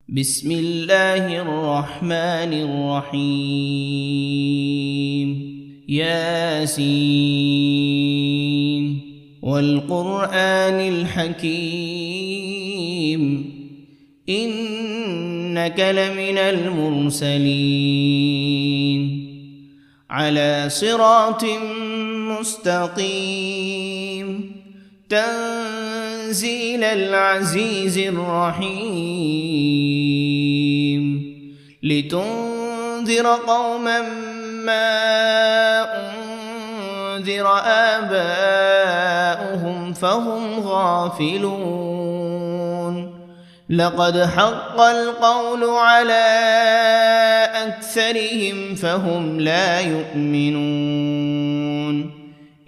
بسم الله الرحمن الرحيم ياسين والقرآن الحكيم إنك لمن المرسلين على صراط مستقيم تنزيل العزيز الرحيم لتنذر قوما ما أنذر آباؤهم فهم غافلون لقد حق القول على أكثرهم فهم لا يؤمنون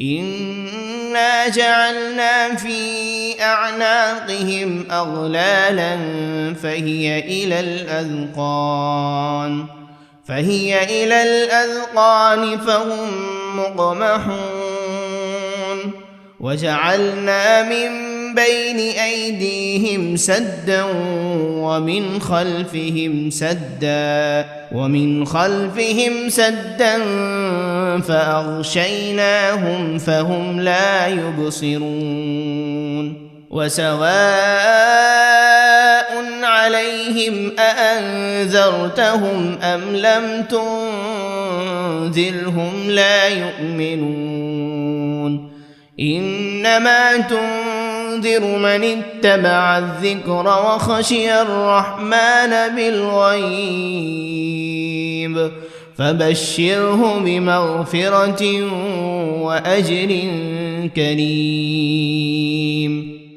إنا جعلنا في أعناقهم أغلالا فهي إلى الأذقان فهم مقمحون وجعلنا من بين أيديهم سدا ومن خلفهم سدا فأغشيناهم فهم لا يبصرون وسواء عليهم أأنذرتهم أم لم تنذرهم لا يؤمنون إنما تنذر من اتبع الذكر وخشي الرحمن بالغيب فبشره بمغفرة وأجر كريم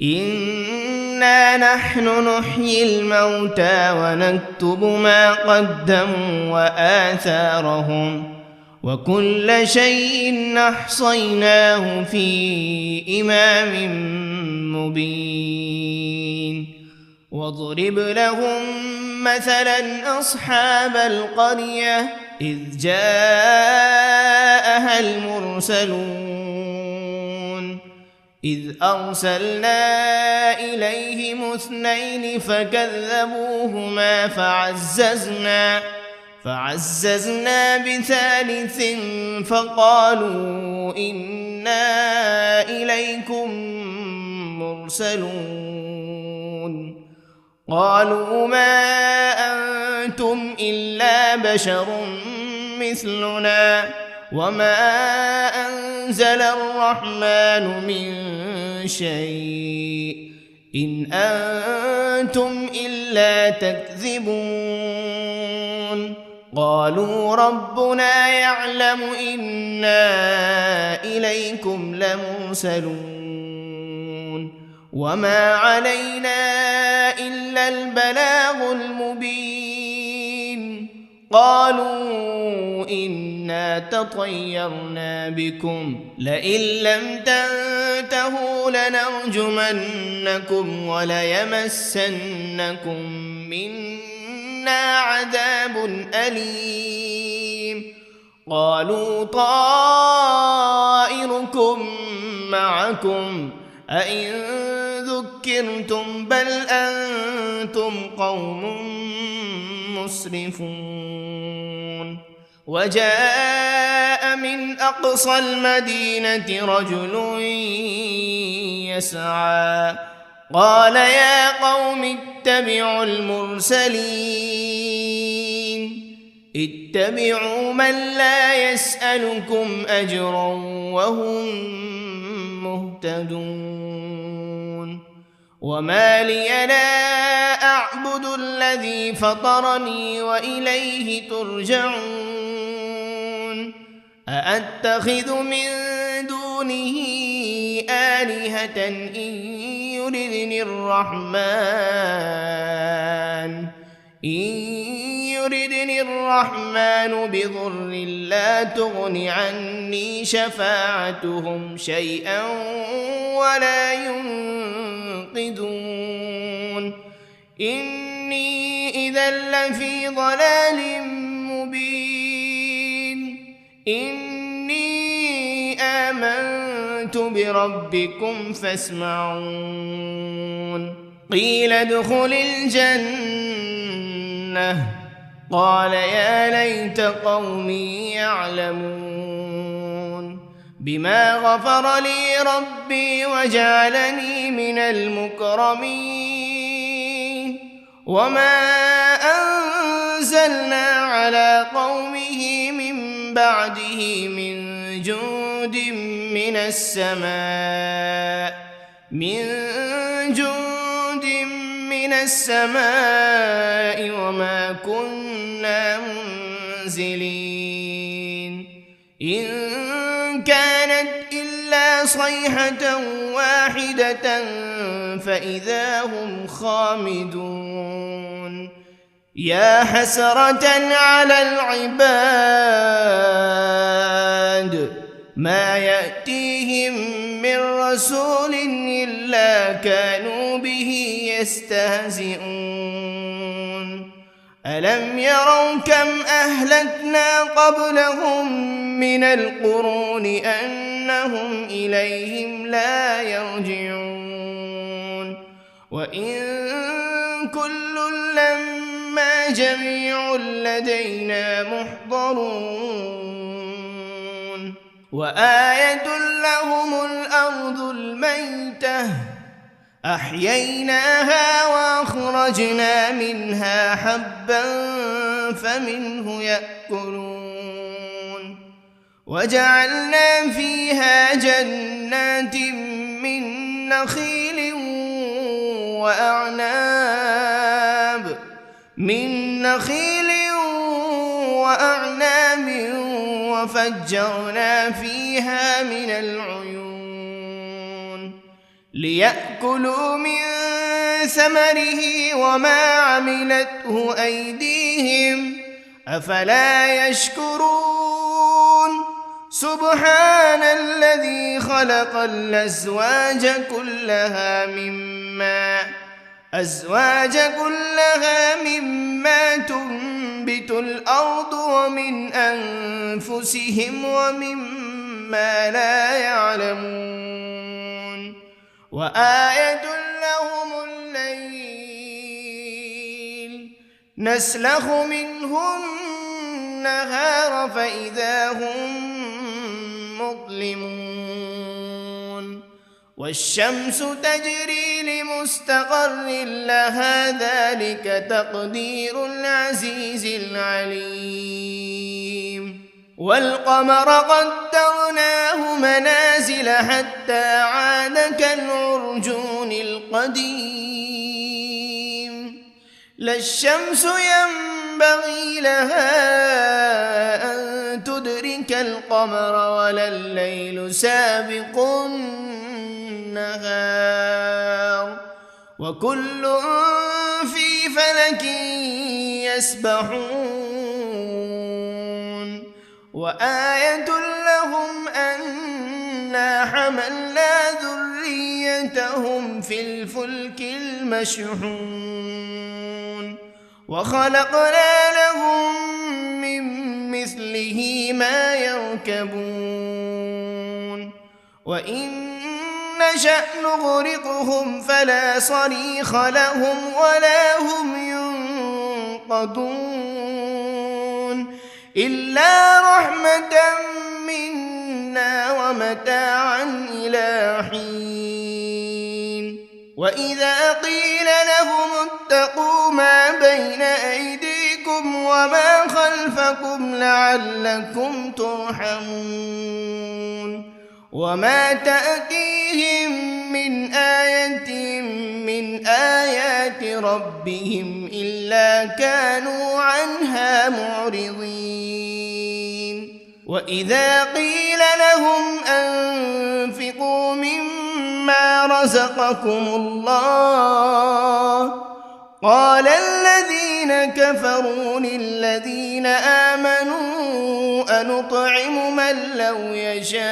إنا نحن نحيي الموتى ونكتب ما قدموا وآثارهم وكل شيء أحصيناه في إمام مبين واضرب لهم مثلا أصحاب القرية إذ جاءها المرسلون إذ أرسلنا إليهم 2 فكذبوهما فعززنا بثالث فقالوا إنا إليكم مرسلون قالوا ما أنتم إلا بشر مثلنا وما أنزل الرحمن من شيء إن أنتم إلا تكذبون قالوا ربنا يعلم إنا إليكم لمرسلون وما علينا إلا البلاغ المبين قالوا إنا تطيرنا بكم لئن لم تنتهوا لنرجمنكم وليمسنكم منا عذاب أليم قالوا طائركم معكم أئن ذكرتم بل أنتم قوم مسرفون وجاء من أقصى المدينة رجل يسعى قال يا قوم اتبعوا المرسلين اتبعوا من لا يسألكم أجرا وهم مهتدون وما لي لا أعبد الذي فطرني وإليه ترجعون أأتخذ من دونه آلهة إن يردني الرحمن بضر لا تغن عني شفاعتهم شيئا ولا ينقذون إني إذا لفي ضلال مبين إني آمنت بربكم فاسمعون قيل ادخل الجنة لأغوينه قال يا ليت قومي يعلمون بما غفر لي ربي وجعلني من المكرمين وما أنزلنا على قومه من بعده من جند من السماء وما كنا منزلين إن كانت إلا صيحة واحدة فإذا هم خامدون يا حسرة على العباد ما يأتيهم من رسول إلا كانوا به يستهزئون ألم يروا كم أهلكنا قبلهم من القرون أنهم إليهم لا يرجعون وإن كل لما جميع لدينا محضرون وآية لهم الأرض الميتة أحييناها وأخرجنا منها حبا فمنه يأكلون وجعلنا فيها جنات من نخيل وأعناب وفجرنا فيها من العيون ليأكلوا من ثمره وما عملته أيديهم أفلا يشكرون سبحان الذي خلق الأزواج كلها مما تنبت الأرض ومن أنفسهم ومما لا يعلمون وآية لهم الليل نسلخ منه النهار فإذا هم مظلمون والشمس تجري لمستقر لها ذلك تقدير العزيز العليم والقمر قدرناه منازل حتى عاد كالعرجون القديم لا الشمس ينبغي لها أن تدرك القمر ولا الليل سابق النهار وكل في فلك يسبحون وآية لهم أنا حملنا ذريتهم في الفلك المشحون وخلقنا لهم من مثله ما يركبون وإن نشأ نغرقهم فلا صريخ لهم ولا هم ينقذون إلا رحمة منا ومتاعا إلى حين وإذا قيل لهم اتقوا ما بين أيديكم وما خلفكم لعلكم ترحمون وما تأتيهم من آية من آيات ربهم إلا كانوا عنها معرضين وإذا قيل لهم أنفقوا مما رزقكم الله قال الذين كفروا للذين آمنوا أنطعم من لو يشاء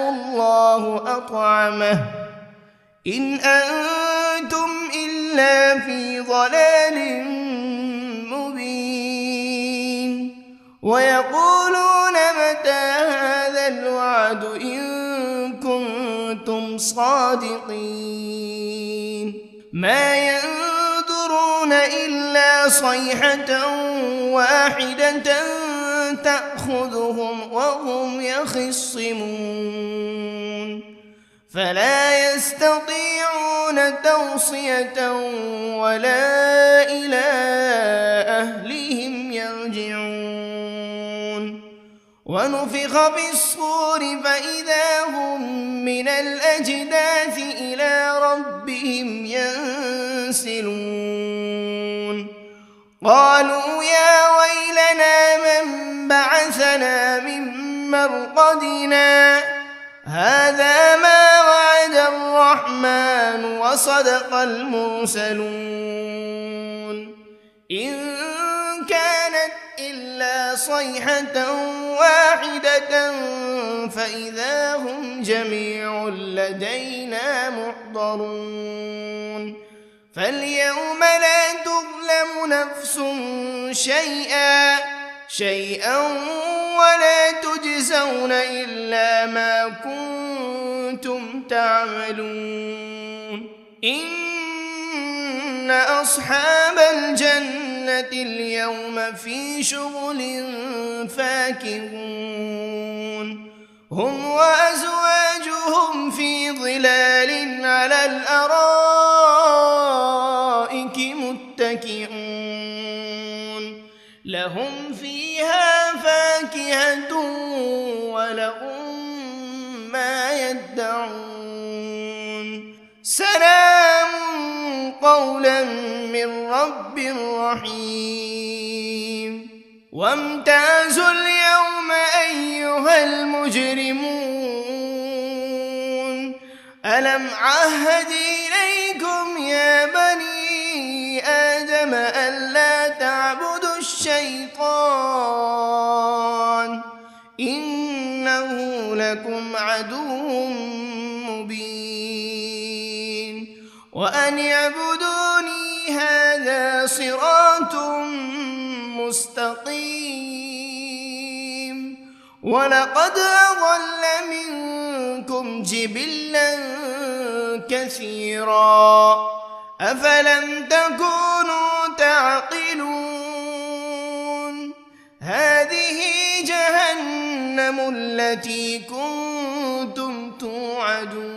الله أطعمه إن أنتم إلا في ضلال مبين ويقولون متى هذا الوعد إن كنتم صادقين ما ينظرون إلا صيحة واحدة تأخذهم وهم يخصمون فلا يستطيعون توصية ولا إلى أهلهم يرجعون ونفخ في الصور فإذا هم من الأجداث إلى ربهم ينسلون قالوا يا ويلنا من بعثنا من مرقدنا هذا ما وعد الرحمن وصدق المرسلون إن كانت إلا صيحة واحدة فإذا هم جميع لدينا محضرون فاليوم لا تظلم نفس شيئا ولا تجزون إلا ما كنتم تعملون إن أصحاب الجنة اليوم في شغل فاكهون هم وأزواجهم في ظلال على الأرائك متكئون لهم فيها فاكهة ولهم ما يدعون سلام قولا من رب رحيم وامتازوا اليوم أيها المجرمون ألم عهد إليكم يا بني آدم ألا تعبدوا الشيطان إنه لكم عدو مبين وأن اعبدوني هذا صراط مستقيم ولقد أضل منكم جبلا كثيرا أفلم تكونوا تعقلون هذه جهنم التي كنتم توعدون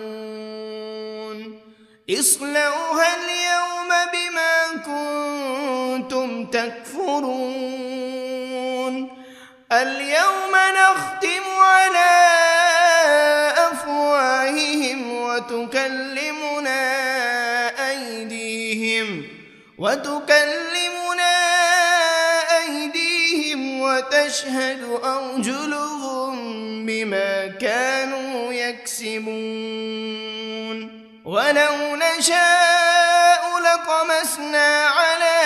اصلوها اليوم بما كنتم تكفرون اليوم نختم على أفواههم وتكلمنا أيديهم وتشهد أرجلهم بما كانوا يكسبون ولو نشاء لطمسنا على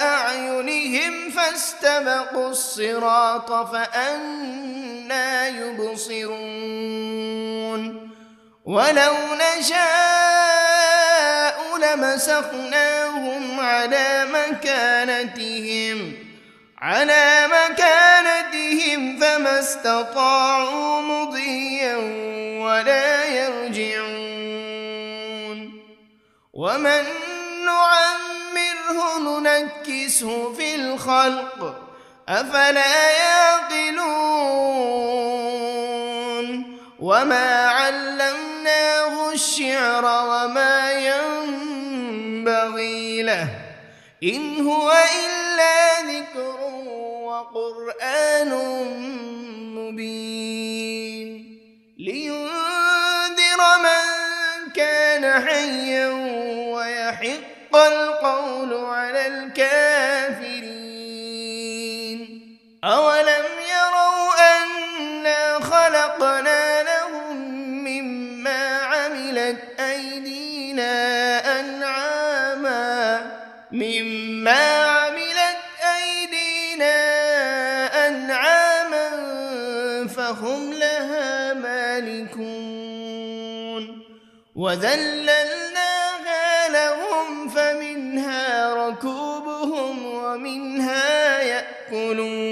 أعينهم فاستبقوا الصراط فأنى يبصرون ولو نشاء لمسخناهم على مكانتهم فما استطاعوا مضيا ولا يرجعون ومن نعمره ننكسه في الخلق أفلا يعقلون وما علمناه الشعر وما ينبغي له إن هو إلا ذكر وقرآن مبين لينذر من كان حيا ويحق القول على الكافرين أولم يروا أنا خلقنا لهم مما عملت أيدينا أنعاما فهم لها مالكون وذللناها لهم فمنها ركوبهم ومنها يأكلون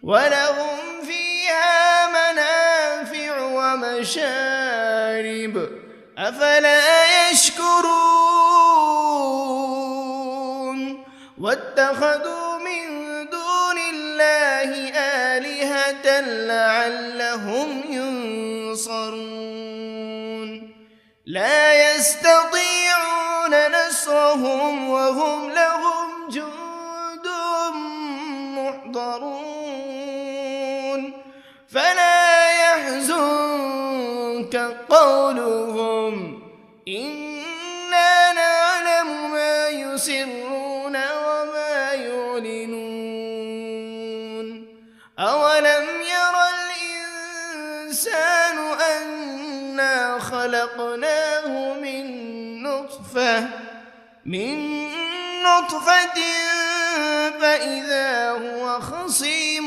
ولهم فيها منافع ومشارب أفلا يشكرون واتخذوا من دون الله آلهة لعلهم ينصرون لا يستطيعون نصرهم وهم لهم جند محضرون فلا يحزنك قولهم إنا نعلم ما يسرون وما يعلنون أولم ير الإنسان أنا خلقناه من نطفة فإذا هو خصيم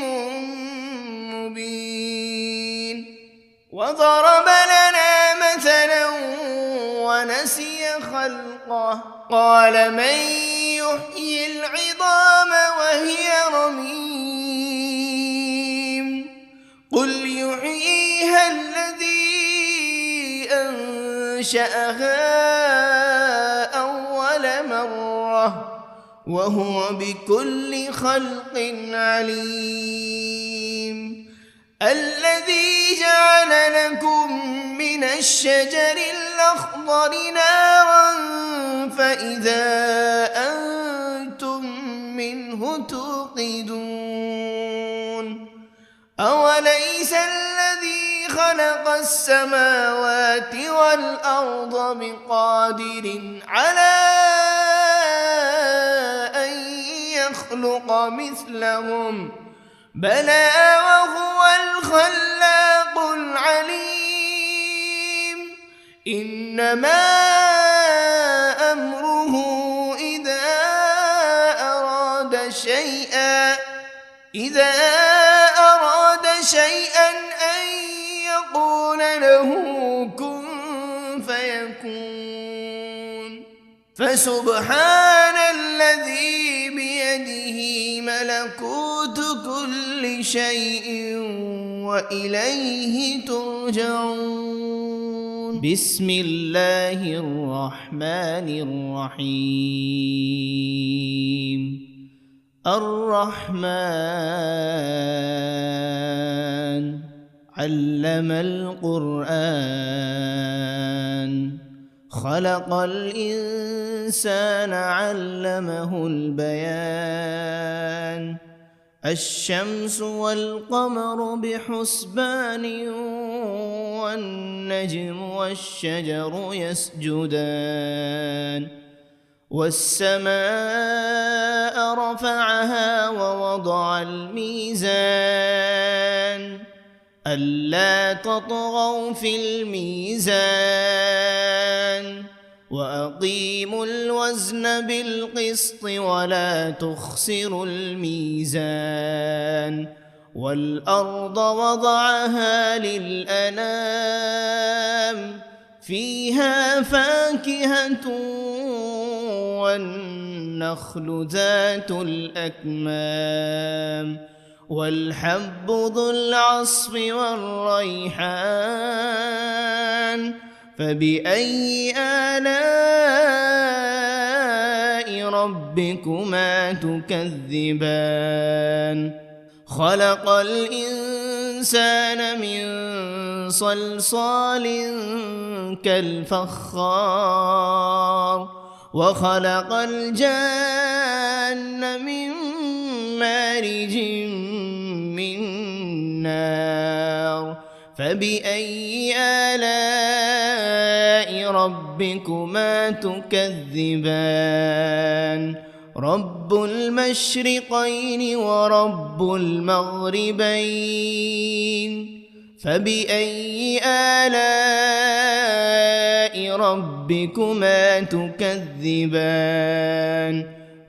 مبين وضرب لنا مثلا ونسي خلقه قال من يحيي العظام وهي رميم قل يحييها الذي أنشأها أول مرة وهو بكل خلق عليم الذي جعل لكم من الشجر الأخضر نارا فإذا أنتم منه توقدون أوليس الذي خلق السماوات والأرض بقادر على أن يخلق مثلهم بلى وهو الخلاق العليم إنما أمره إذا أراد شيئا أن يقول له كن فيكون فسبحان الذي بيده ملكوت كل شيء وإليه ترجعون بسم الله الرحمن الرحيم الرحمن علم القرآن خلق الإنسان علمه البيان الشمس والقمر بحسبان والنجم والشجر يسجدان والسماء رفعها ووضع الميزان ألا تطغوا في الميزان وأقيموا الوزن بالقسط ولا تخسروا الميزان والأرض وضعها للأنام فيها فاكهة والنخل ذات الأكمام والحب ذو العصف والريحان فبأي آلاء ربكما تكذبان خلق الإنسان من صلصال كالفخار وخلق الجان من مارج من نار فبأي آلاء ربكما تكذبان رب المشرقين ورب المغربين فبأي آلاء ربكما تكذبان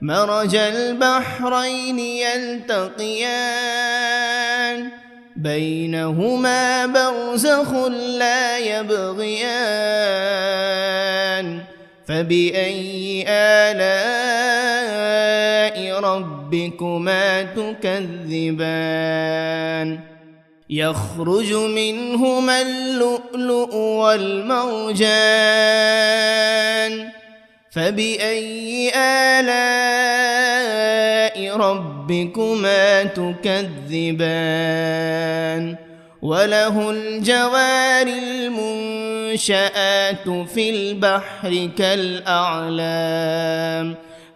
مرج البحرين يلتقيان بينهما برزخ لا يبغيان فبأي آلاء ربكما تكذبان يخرج منهما اللؤلؤ والمرجان فبأي آلاء ربكما تكذبان وله الجوار المنشآت في البحر كالأعلام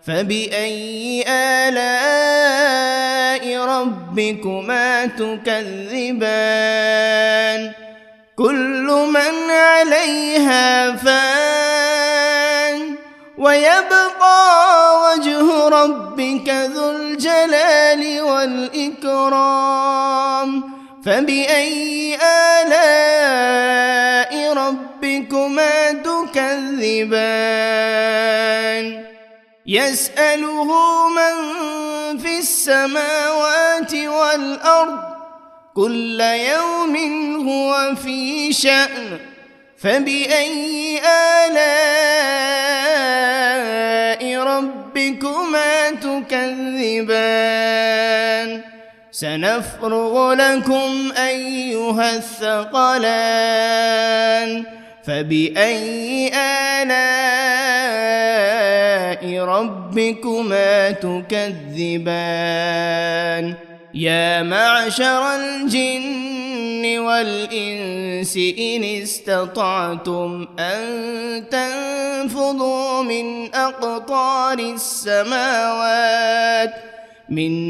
فبأي آلاء ربكما تكذبان كل من عليها فان ويبقى وجه ربك ذو الجلال والإكرام فبأي آلاء ربكما تكذبان يسأله من في السماوات والأرض كل يوم هو في شأن فبأي آلاء ربكما تكذبان سنفرغ لكم أيها الثقلان فبأي آلاء ربكما تكذبان يا معشر الجن والإنس إن استطعتم أن تنفذوا من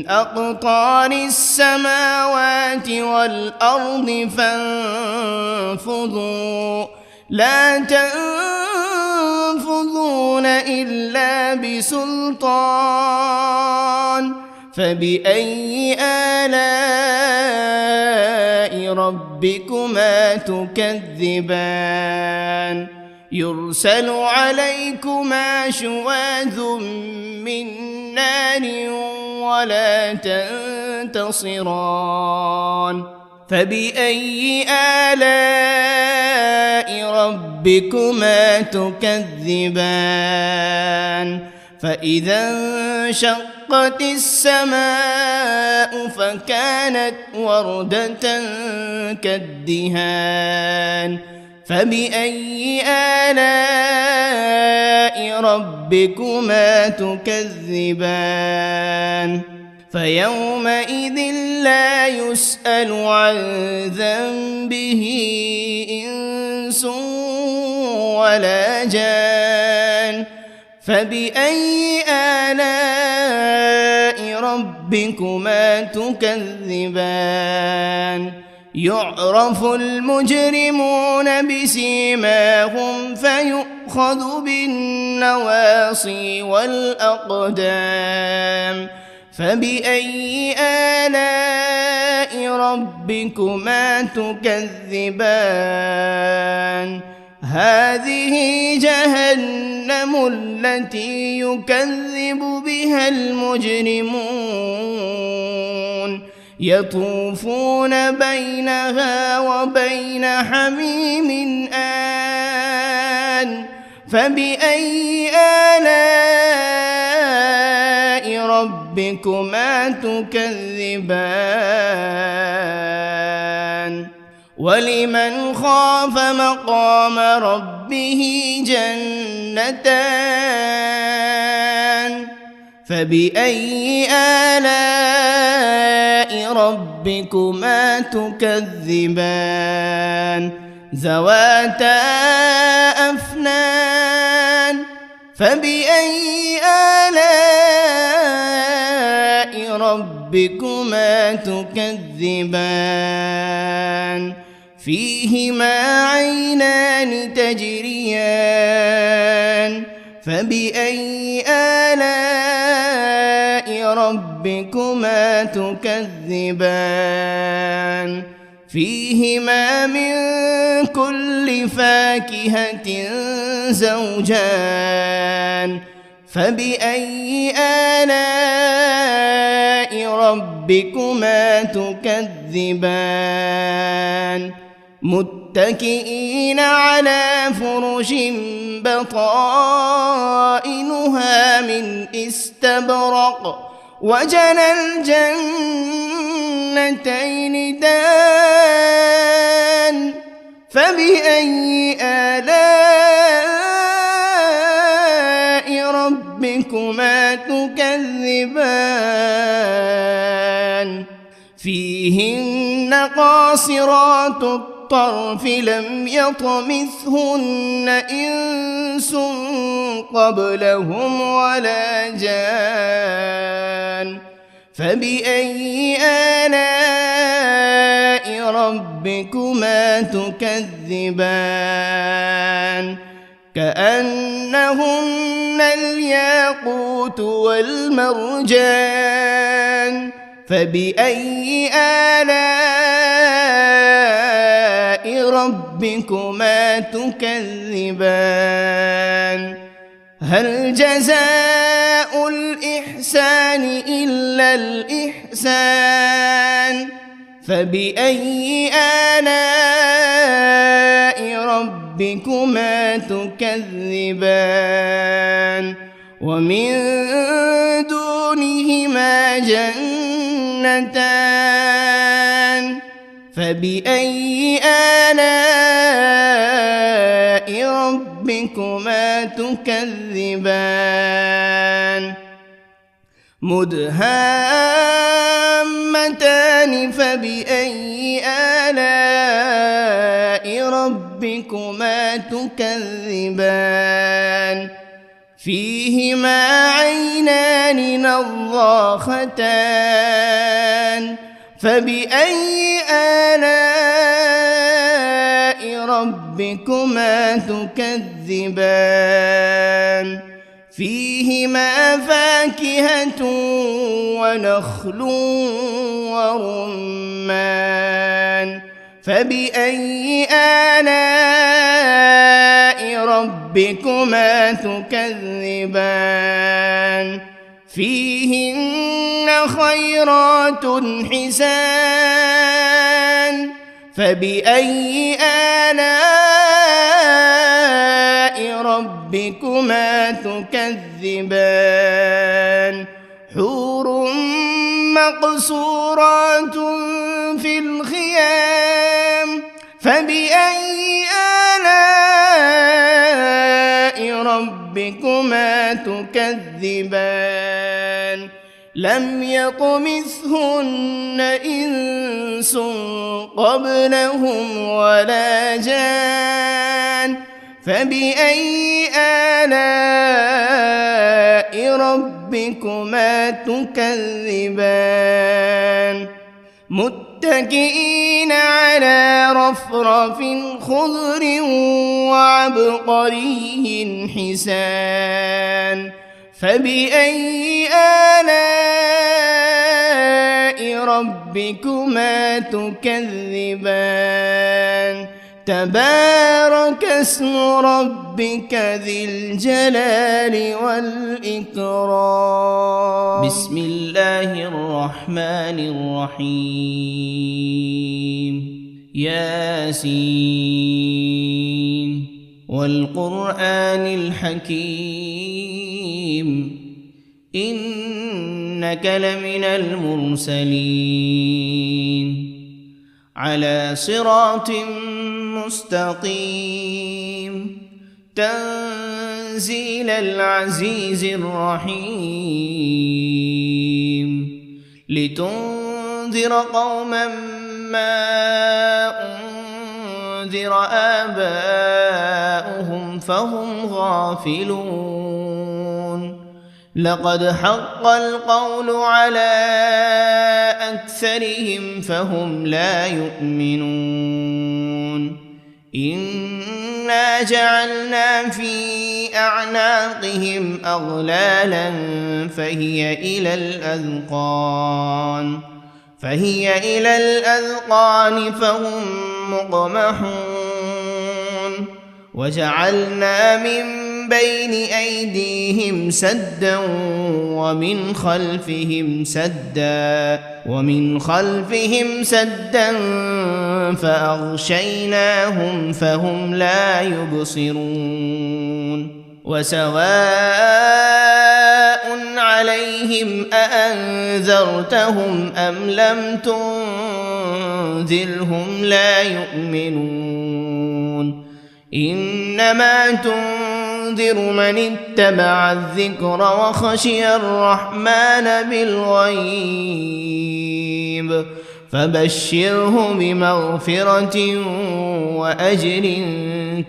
أقطار السماوات والأرض فانفذوا لا تنفذون إلا بسلطان فبأي آلاء ربكما تكذبان يرسل عليكما شواذ من نار ولا تنتصران فبأي آلاء ربكما تكذبان فإذا انشقت السماء فكانت وردة كالدهان فبأي آلاء ربكما تكذبان فيومئذ لا يسأل عن ذنبه إنس ولا جان فبأي آلاء ربكما تكذبان يعرف المجرمون بسيماهم فيؤخذ بالنواصي والأقدام فبأي آلاء ربكما تكذبان هذه جهنم التي يكذب بها المجرمون يطوفون بينها وبين حميم آن فبأي آلاء ربكما تكذبان ولمن خاف مقام ربه جنتان فبأي آلاء ربكما تكذبان ذواتا أفنان فبأي آلاء ربكما تكذبان فيهما عينان تجريان فبأي آلاء ربكما تكذبان فيهما من كل فاكهة زوجان فبأي آلاء ربكما تكذبان متكئين على فرش بطائنها من استبرق وجنى الجنتين دان فبأي آلاء ربكما ربكما تكذبان فيهن قاصرات الطرف لم يطمثهن إنس قبلهم ولا جان فبأي آلاء ربكما تكذبان كأنهن الياقوت والمرجان فبأي آلاء ربكما تكذبان هل جزاء الإحسان إلا الإحسان فبأي آلاء ربكما تكذبان ومن دونهما جنتان فبأي آلاء ربكما تكذبان مدهامتان فبأي آلاء ربكما تكذبان فيهما عينان نضاختان فبأي آلاء ربكما تكذبان فيهما فاكهة ونخل ورمان فبأي آلاء ربكما تكذبان فيهن خيرات حسان فبأي آلاء ربكما تكذبان حور مقصورات في الخيام فبأي آلاء ربكما تكذبان لم يطمثهن إنس قبلهم ولا جان فبأي آلاء ربكما تكذبان متكئين على رفرف خضر وعبقري حسان فبأي آلاء ربكما تكذبان تبارك اسم ربك ذي الجلال والإكرام بسم الله الرحمن الرحيم ياسين والقرآن الحكيم إنك لمن المرسلين على صراط مستقيم تنزيل العزيز الرحيم لتنذر قوما ما أنذر آباؤهم فهم غافلون لقد حق القول على أكثرهم فهم لا يؤمنون إنا جعلنا في أعناقهم أغلالا فهي إلى الأذقان فهم مقمحون وجعلنا من بين أيديهم سدا ومن خلفهم سدا فأغشيناهم فهم لا يبصرون وسواء عليهم أأنذرتهم أم لم تنذرهم لا يؤمنون إنما تنذر تنذر من اتبع الذكر وخشي الرحمن بالغيب فبشره بمغفرة وأجر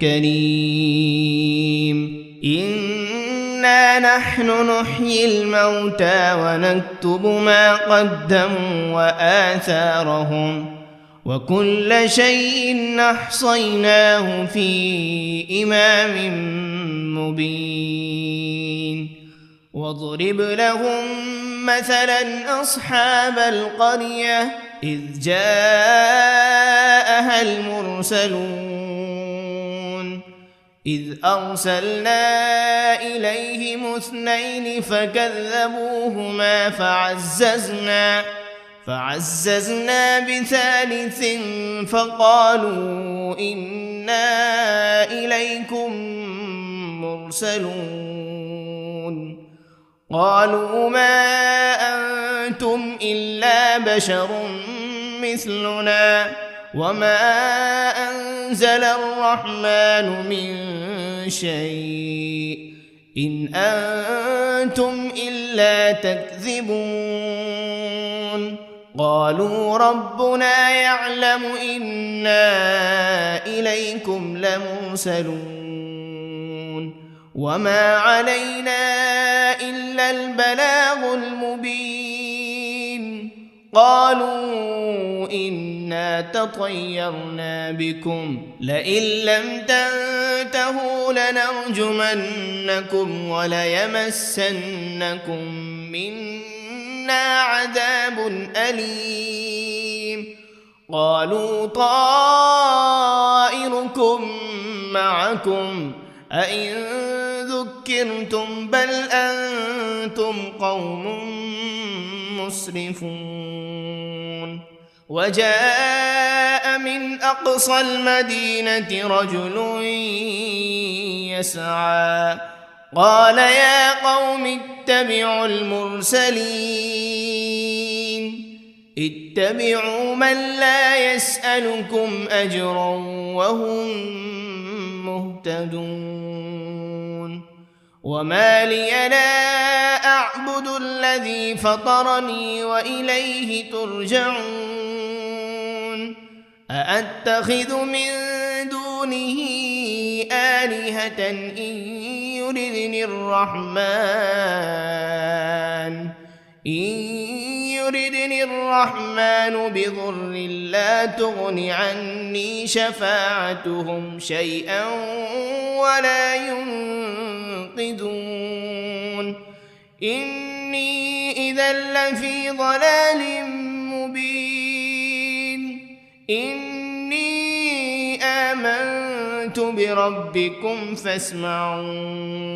كريم إنا نحن نحيي الموتى ونكتب ما قدموا وآثارهم وكل شيء أحصيناه في إمام مبين واضرب لهم مثلا أصحاب القرية إذ جاءها المرسلون إذ أرسلنا إليهم 2 فكذبوهما فعززنا ب3 فقالوا إنا إليكم مرسلون قالوا ما أنتم إلا بشر مثلنا وما أنزل الرحمن من شيء إن أنتم إلا تكذبون قالوا ربنا يعلم إنا إليكم لمرسلون وما علينا إلا البلاغ المبين قالوا إنا تطيرنا بكم لئن لم تنتهوا لنرجمنكم وليمسنكم منا عذاب أليم قالوا طائركم معكم أئن ذكرتم بل أنتم قوم مسرفون وجاء من أقصى المدينة رجل يسعى قال يا قوم اتبعوا المرسلين اتبعوا من لا يسألكم أجرا وهم مهتدون وما لي لا أعبد الذي فطرني وإليه ترجعون أأتخذ من دونه آلهة إن يردني الرحمن بضر لا تغن عني شفاعتهم شيئا ولا ينقذون إني إذا لفي ضلال مبين إني آمنت بربكم فاسمعون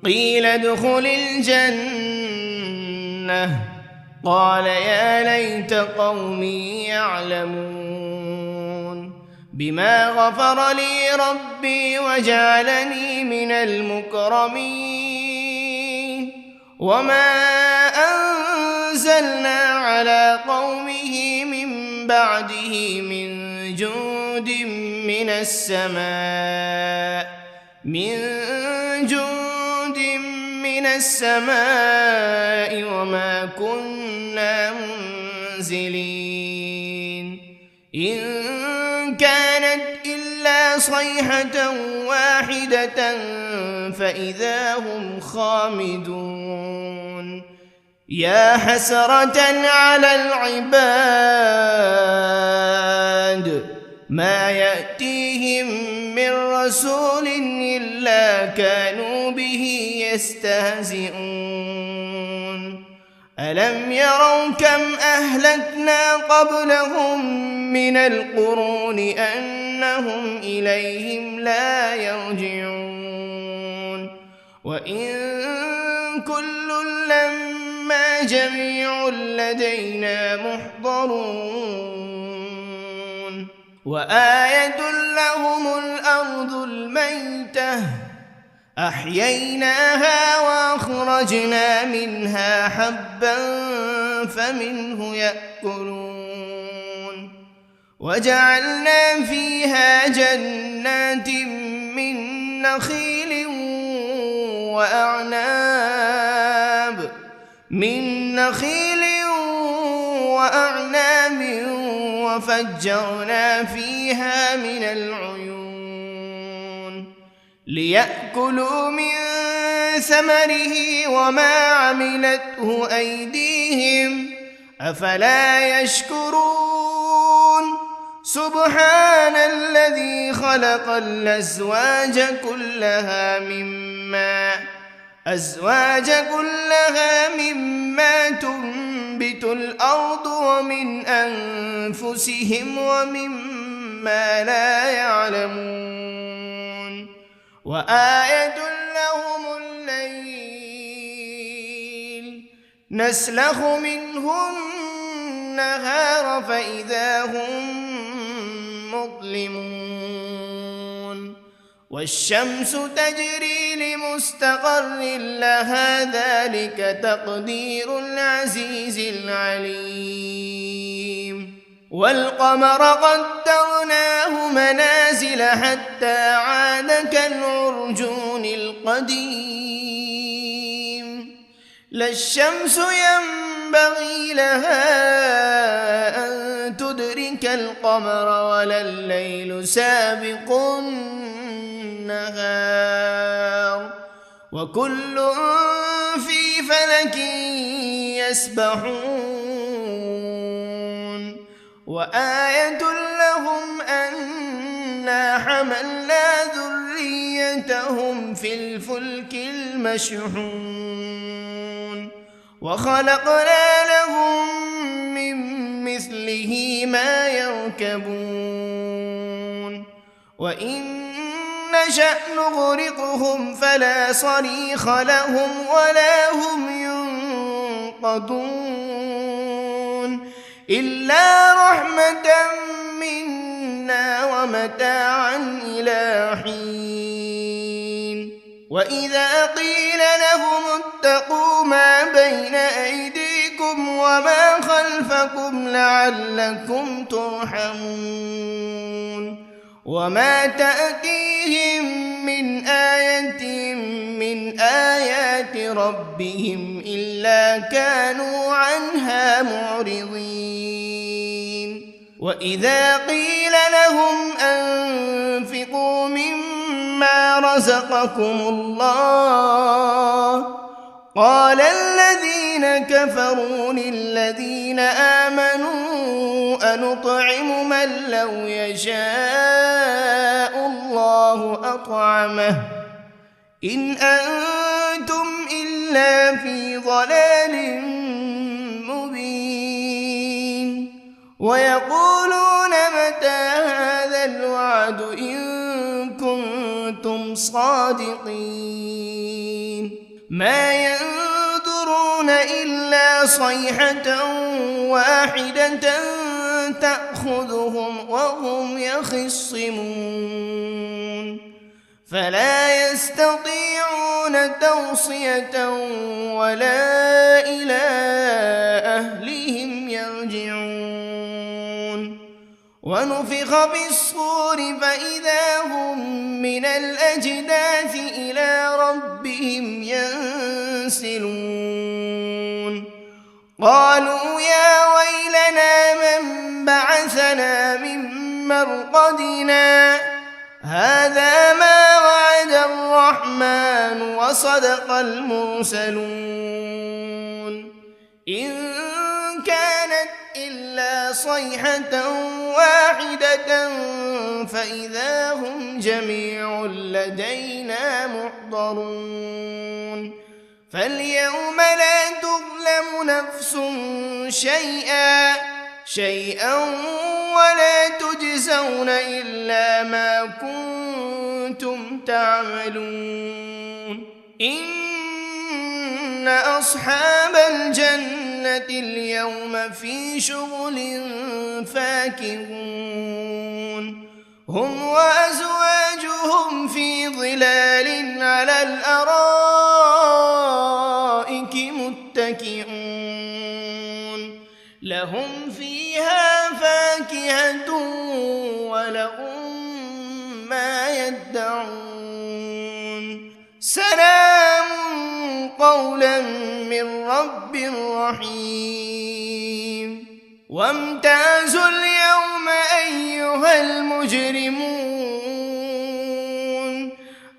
قيل ادخل الجنة قال يا ليت قومي يعلمون بما غفر لي ربي وجعلني من المكرمين وما أنزلنا على قومه من بعده من جند من السماء وما كنا منزلين إن كانت إلا صيحة واحدة فإذا هم خامدون يا حسرة على العباد ما يأتيهم من رسول إلا كانوا به يستهزئون ألم يروا كم أهلكنا قبلهم من القرون أنهم إليهم لا يرجعون وإن كل لما جميع لدينا محضرون وآية لهم الأرض الميتة أحييناها وأخرجنا منها حبا فمنه يأكلون وجعلنا فيها جنات من نخيل وأعناب من نخيل وأعناب وفجرنا فيها من العيون ليأكلوا من ثمره وما عملته أيديهم أفلا يشكرون سبحان الذي خلق الأزواج كلها مما تنبت الأرض ومن أنفسهم ومما لا يعلمون وآية لهم الليل نسلخ منه النهار فإذا هم مظلمون والشمس تجري لمستقر لها ذلك تقدير العزيز العليم والقمر قدرناه منازل حتى عاد كالعرجون القديم لا الشمس ينبغي لها أن تدرك القمر ولا الليل سابق النهار وكل في فلك يسبحون وآية لهم أنا حملنا ذريتهم في الفلك المشحون وخلقنا لهم من مثله ما يركبون وإن نشأ نغرقهم فلا صريخ لهم ولا هم ينقذون إلا رحمة منا ومتاعا إلى حين وإذا قيل لهم اتقوا ما بين أيديكم وما خلفكم لعلكم ترحمون وما تأتيهم من آية من آيات ربهم إلا كانوا عنها معرضين وإذا قيل لهم أنفقوا مما رزقكم الله قال الذين كفروا للذين آمنوا أنطعم من لو يشاء الله أطعمه إن أنتم إلا في ضلال مبين ويقولون متى هذا الوعد إن كنتم صادقين ما ينظرون إلا صيحة واحدة تأخذهم وهم يخصمون فلا يستطيعون توصية ولا إلى أهلهم يرجعون ونفخ بالصور فإذا هم من الأجداث إلى ربهم ينسلون قالوا يا ويلنا من بعثنا من مرقدنا هذا ما وعد الرحمن وصدق المرسلون إن كانت إلا صيحة واحدة فإذا هم جميع لدينا محضرون فاليوم لا تظلم نفس شيئا ولا تجزون إلا ما كنتم تعملون إن أصحاب الجنة اليوم في شغل فاكهون هم وأزواجهم في ظلال على الأرائك متكئون لهم فيها فاكهة ولهم ما يدعون سلام قولا من رب رحيم وامتازوا اليوم أيها المجرمون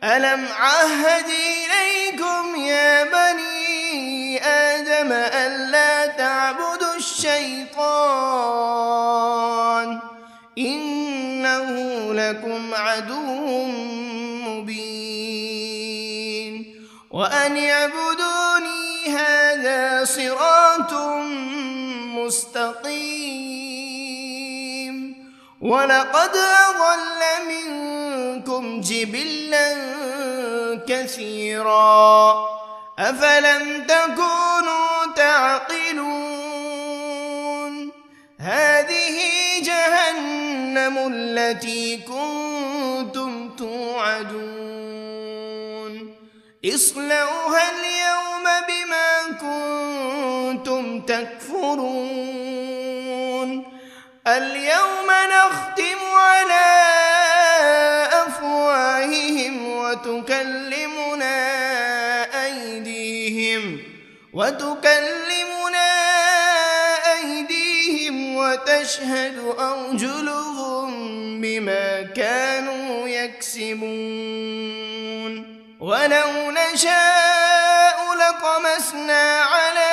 ألم عهد إليكم يا بني آدم ألا تعبدوا الشيطان إنه لكم عدو مبين وأن اعبدوني هذا صراط مستقيم ولقد أضل منكم جبلا كثيرا أفلم تكونوا تعقلون هذه جهنم التي كنتم توعدون اصلوها اليوم بما كنتم تكفرون اليوم نختم على أفواههم وتكلمنا أيديهم وتشهد أرجلهم بما كانوا يكسبون ولو نشاء لطمسنا على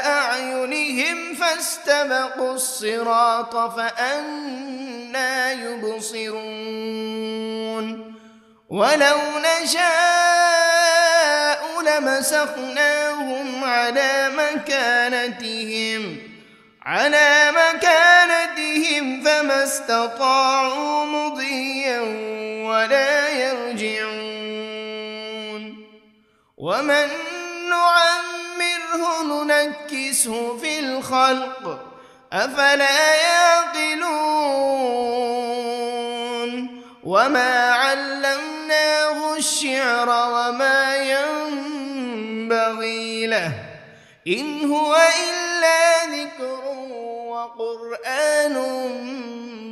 أعينهم فاستبقوا الصراط فأنى يبصرون ولو نشاء لمسخناهم على مكانتهم فما استطاعوا مضيا ولا يرجعون ومن نعمره ننكسه في الخلق أفلا يعقلون وما علمناه الشعر وما ينبغي له إن هو إلا ذكر وقرآن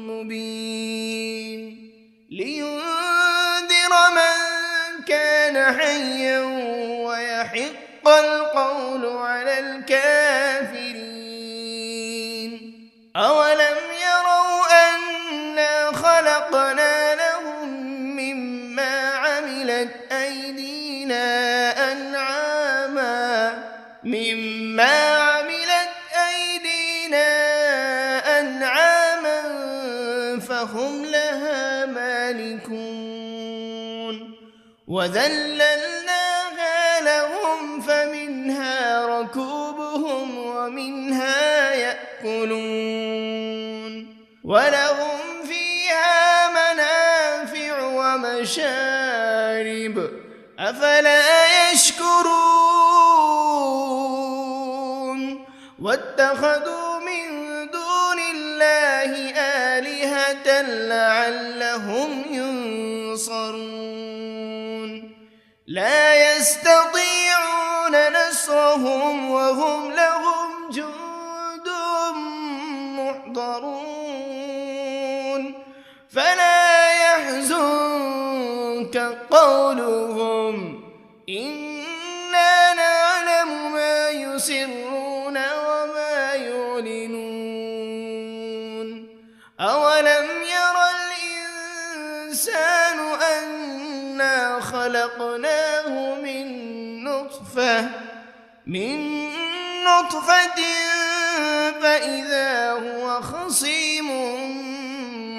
مبين لينذر من كان حيا ويحق القول على الكافرين أولم يروا أنا خلقنا لهم مما عملت أيدينا أنعاما فهم لها مالكون وذللناها لهم فمنها ركوبهم ومنها يأكلون ولهم فيها منافع ومشارب أفلا يشكرون واتخذوا من دون الله آلهة لعلهم ينصرون لا يستطيعون نصرهم وهم لهم جند محضرون فلا يحزنك قولهم إنا نعلم ما يسرون وما يعلنون أولم ير الإنسان أنا خلقناه من نطفة فإذا هو خصيم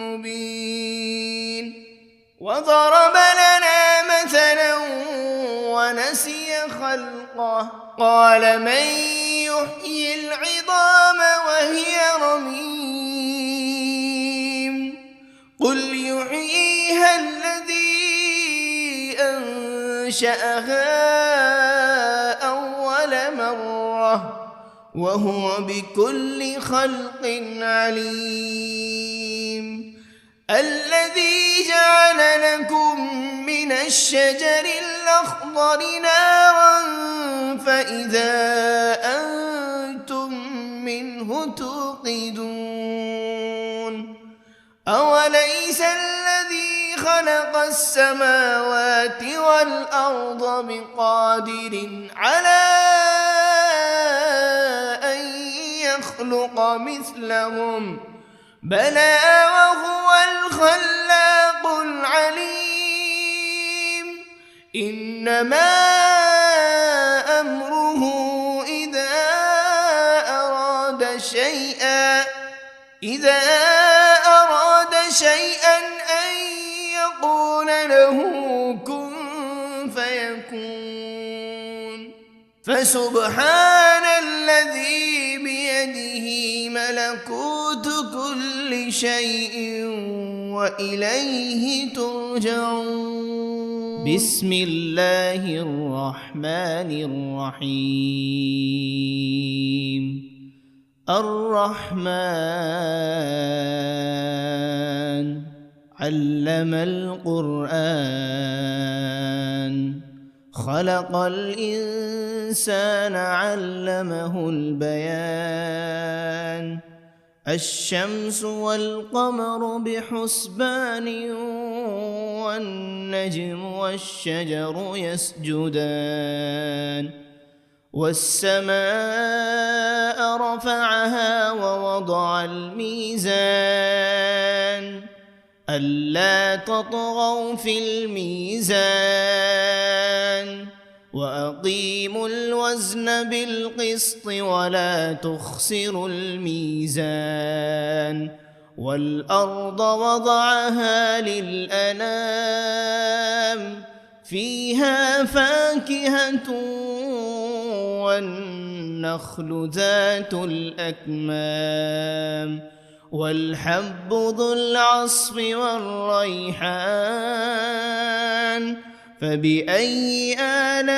مبين وضرب لنا مثلا ونسي خلقه قال من يحيي العظام وهي رميم قل يحييها الذي أنشأها أول مرة وهو بكل خلق عليم الذي جعل لكم من الشجر الأخضر نارا فإذا أنتم منه توقدون أوليس الذي خلق السماوات والأرض بقادر على أن يخلق مثلهم بلى وهو الخلاق العليم إنما أمره إذا أراد شيئا أن يقول له كن فيكون فسبحان الذي بيده ملكوت كل شيء وإليه ترجعون بسم الله الرحمن الرحيم الرحمن علم القرآن خلق الإنسان علمه البيان الشمس والقمر بحسبان والنجم والشجر يسجدان والسماء رفعها ووضع الميزان ألا تطغوا في الميزان وأقيموا الوزن بالقسط ولا تخسروا الميزان والأرض وضعها للأنام فيها فاكهة والنخل ذات الأكمام والحب ذو العصف والريحان فبأي آلاء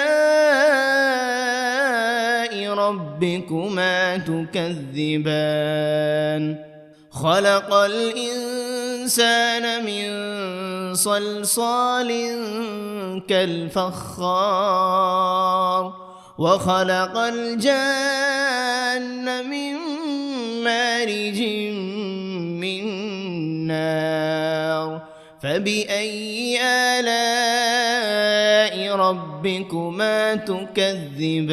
ربكما تكذبان خلق الإنسان من صلصال كالفخار وخلق الجان من مارج من نار فبأي آلاء ربكما تكذبان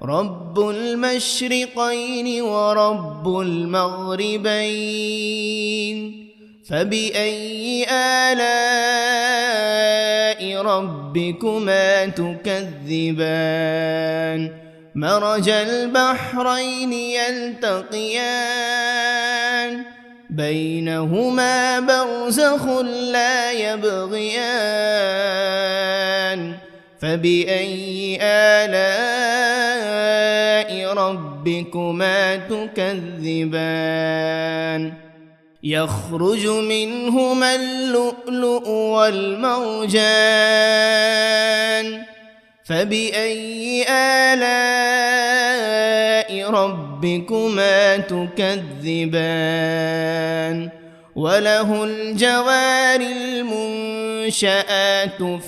رب المشرقين ورب المغربين فبأي آلاء ربكما تكذبان مرج البحرين يلتقيان بينهما برزخ لا يبغيان فبأي آلاء ربكما تكذبان يخرج منهما اللؤلؤ والمرجان فبأي آلاء ربكما تكذبان وله الجوار المنشآت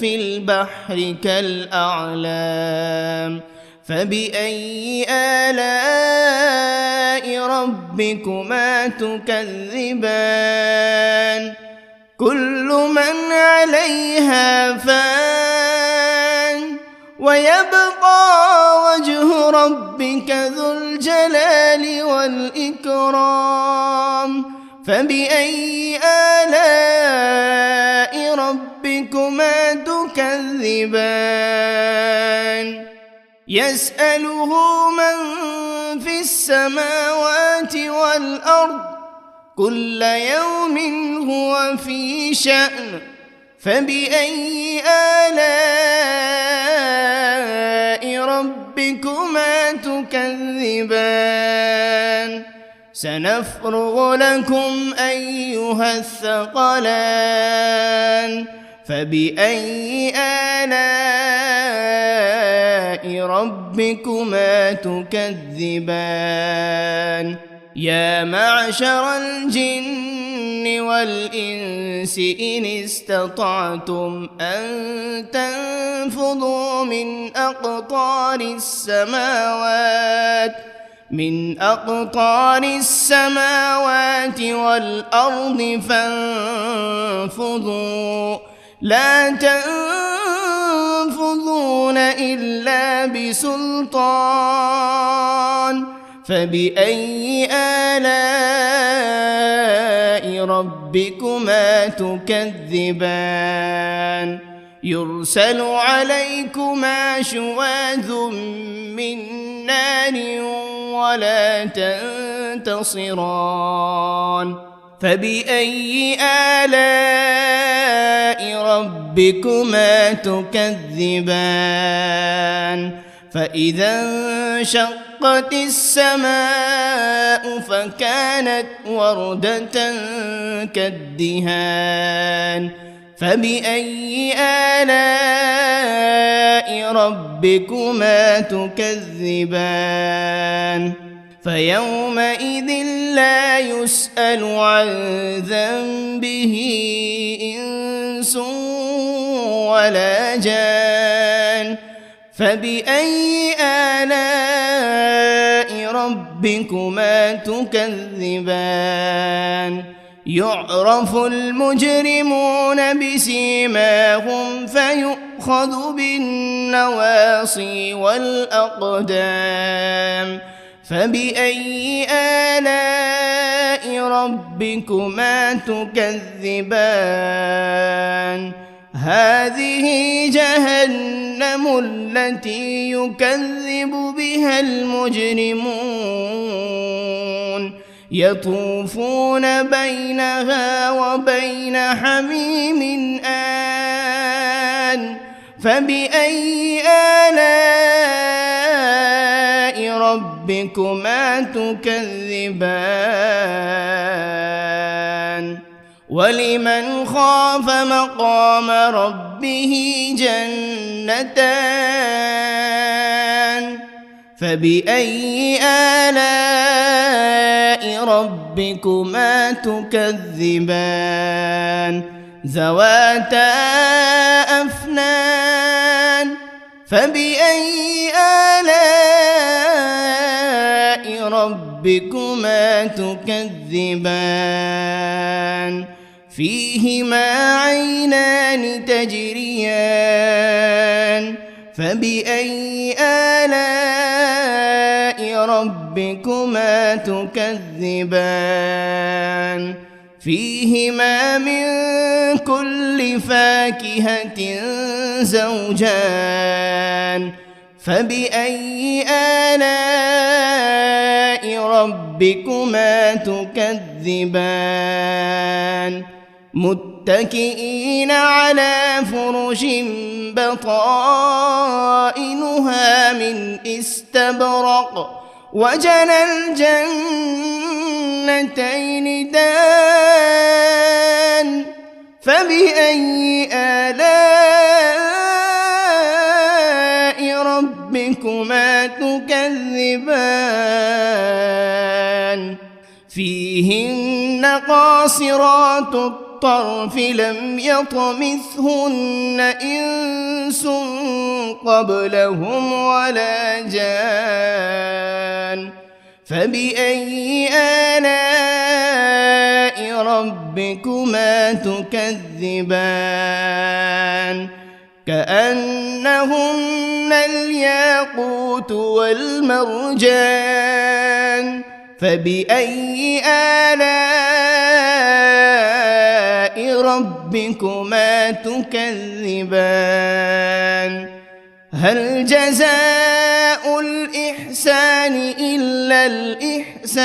في البحر كالأعلام فبأي آلاء ربكما تكذبان كل من عليها فان ويبقى وجه ربك ذو الجلال والإكرام فبأي آلاء ربكما تكذبان يسأله من في السماوات والأرض كل يوم هو في شأن فبأي آلاء ربكما تكذبان سنفرغ لكم أيها الثقلان فبأي آلاء ربكما تكذبان يا معشر الجن والإنس إن استطعتم أن تنفذوا من أقطار السماوات من أقطار السماوات والأرض فانفضوا لا تنفذون إلا بسلطان فبأي آلاء ربكما تكذبان يرسل عليكما شواذ من نار ولا تنتصران فبأي آلاء ربكما تكذبان فإذا انشقت السماء فكانت وردة كالدهان فبأي آلاء ربكما تكذبان فيومئذ لا يسأل عن ذنبه إنس ولا جان فبأي آلاء ربكما تكذبان يعرف المجرمون بسيماهم فيؤخذ بالنواصي والأقدام فبأي آلاء ربكما تكذبان هذه جهنم التي يكذب بها المجرمون يطوفون بينها وبين حميم آن فبأي آلاء ربكما تكذبان ولمن خاف مقام ربه جنتان فبأي آلاء ربكما تكذبان ذواتا أفنان فبأي آلاء ربكما تكذبان فيهما عينان تجريان فبأي آلاء ربكما تكذبان فيهما من كل فاكهة زوجان فبأي آلاء ربكما تكذبان متكئين على فرش بطائنها من استبرق وجنى الجنتين دان فبأي آلاء ربكما تكذبان فيهن قاصرات الطرف لم يطمثهن إنس قبلهم ولا جان فبأي آلاء ربكما تكذبان كأنهن الياقوت والمرجان فبأي آلاء ربكما تكذبان هل جزاء الإحسان إلا الإحسان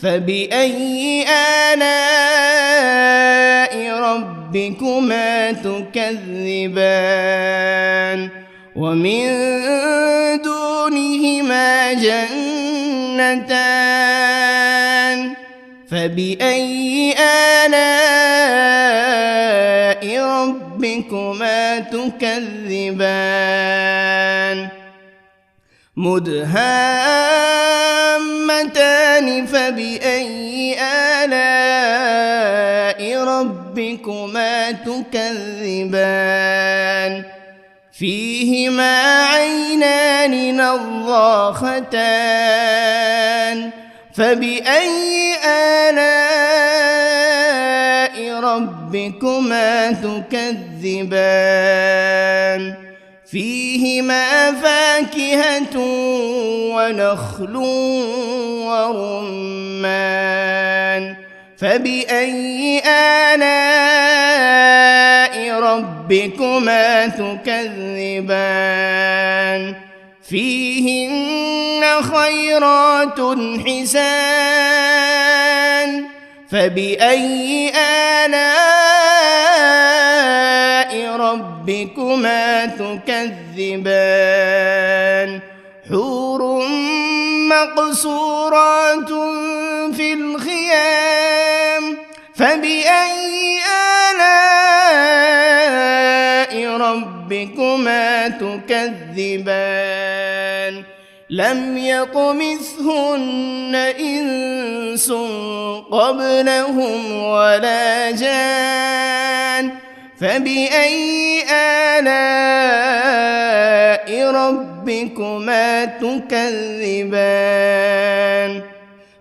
فبأي آلاء ربكما تكذبان ومن دونهما جنتان فبأي آلاء ربكما تكذبان مدهامتان فبأي آلاء ربكما تكذبان فيهما عينان نضاختان فبأي آلاء ربكما تكذبان فيهما فاكهة ونخل ورمان فبأي آلاء ربكما تكذبان فيهن خيرات حسان فبأي آلاء ربكما تكذبان حور مقصورات في الخيام فبأي آلاء ربكما تكذبان لم يطمثهن إنس قبلهم ولا جان فبأي آلاء ربكما تكذبان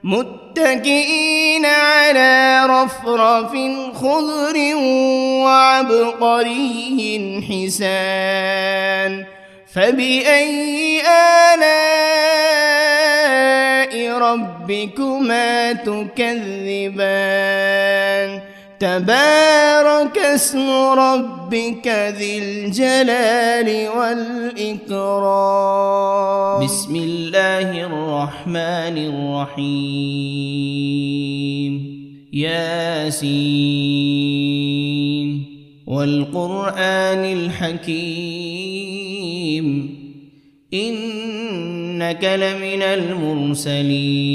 متكئين على رفرف خضر وعبقري حسان فبأي آلاء ربكما تكذبان تبارك اسم ربك ذي الجلال والإكرام بسم الله الرحمن الرحيم ياسين والقرآن الحكيم إنك لمن المرسلين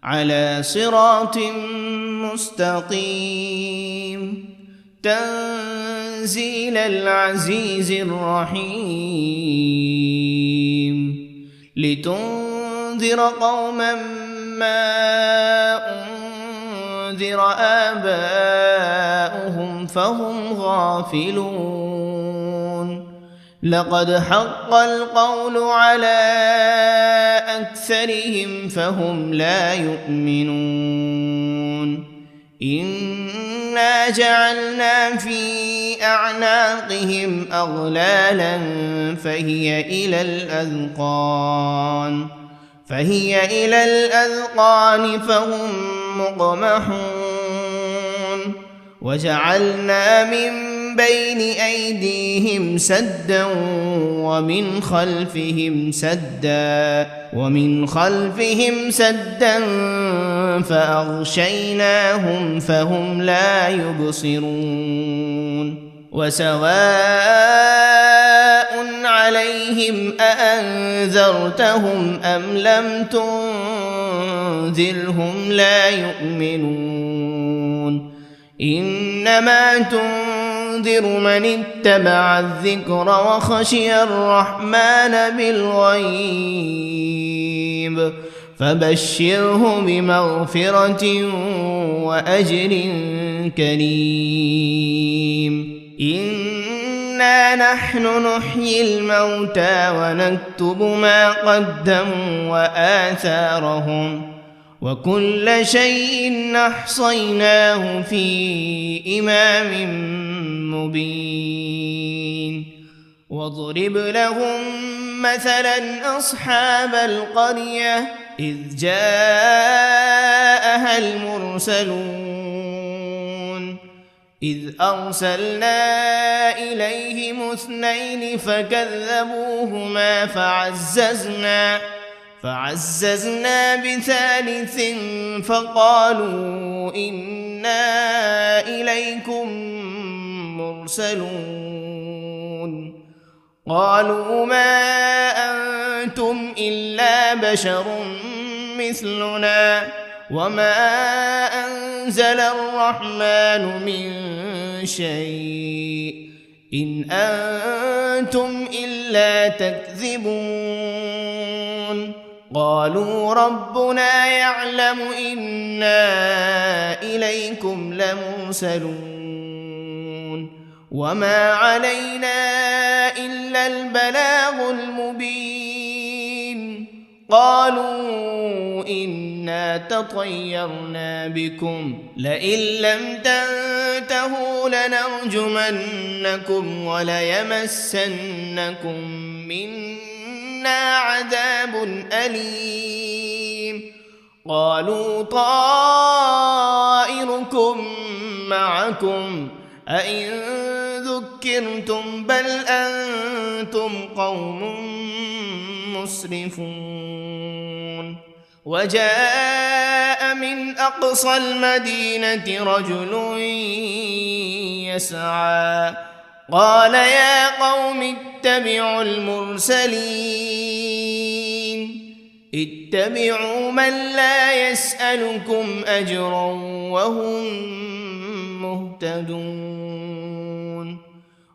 على صراط مستقيم تنزيل العزيز الرحيم لتنذر قوما ما أنذر آباؤهم فهم غافلون لقد حق القول على أكثرهم فهم لا يؤمنون إنا جعلنا في أعناقهم أغلالا فهي إلى الأذقان فهم مقمحون وجعلنا من بين أيديهم سدا ومن خلفهم سدا فأغشيناهم فهم لا يبصرون وسواء عليهم أأنذرتهم أم لم تنذرهم لا يؤمنون إنما تنذر من اتبع الذكر وخشي الرحمن بالغيب فبشره بمغفرة وأجر كريم إنا نحن نحيي الموتى ونكتب ما قدموا وآثارهم وكل شيء أحصيناه في إمام مبين واضرب لهم مثلا أصحاب القرية إذ جاءها المرسلون إذ أرسلنا إليهم 2 فكذبوهما فعززنا بثالث فقالوا إنا إليكم مرسلون قالوا ما أنتم إلا بشر مثلنا وما أنزل الرحمن من شيء إن أنتم إلا تكذبون قالوا ربنا يعلم إنا إليكم لمرسلون وما علينا إلا البلاغ المبين قالوا إنا تطيرنا بكم لئن لم تنتهوا لنرجمنكم وليمسنكم منا عذاب أليم قالوا طائركم معكم أئن ذكرتم بل أنتم قوم مسرفون وجاء من أقصى المدينة رجل يسعى قال يا قوم اتبعوا المرسلين اتبعوا من لا يسألكم أجرا وهم مهتدون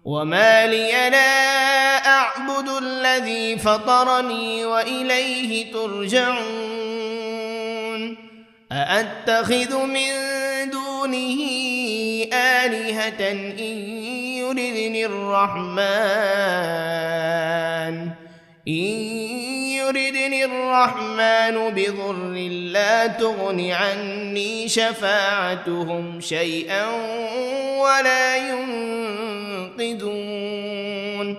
وما لي لا أعبد الذي فطرني وإليه ترجعون أأتخذ من دونه آلهة إن يردني الرحمن بضر لا تغن عني شفاعتهم شيئا ولا ينقذون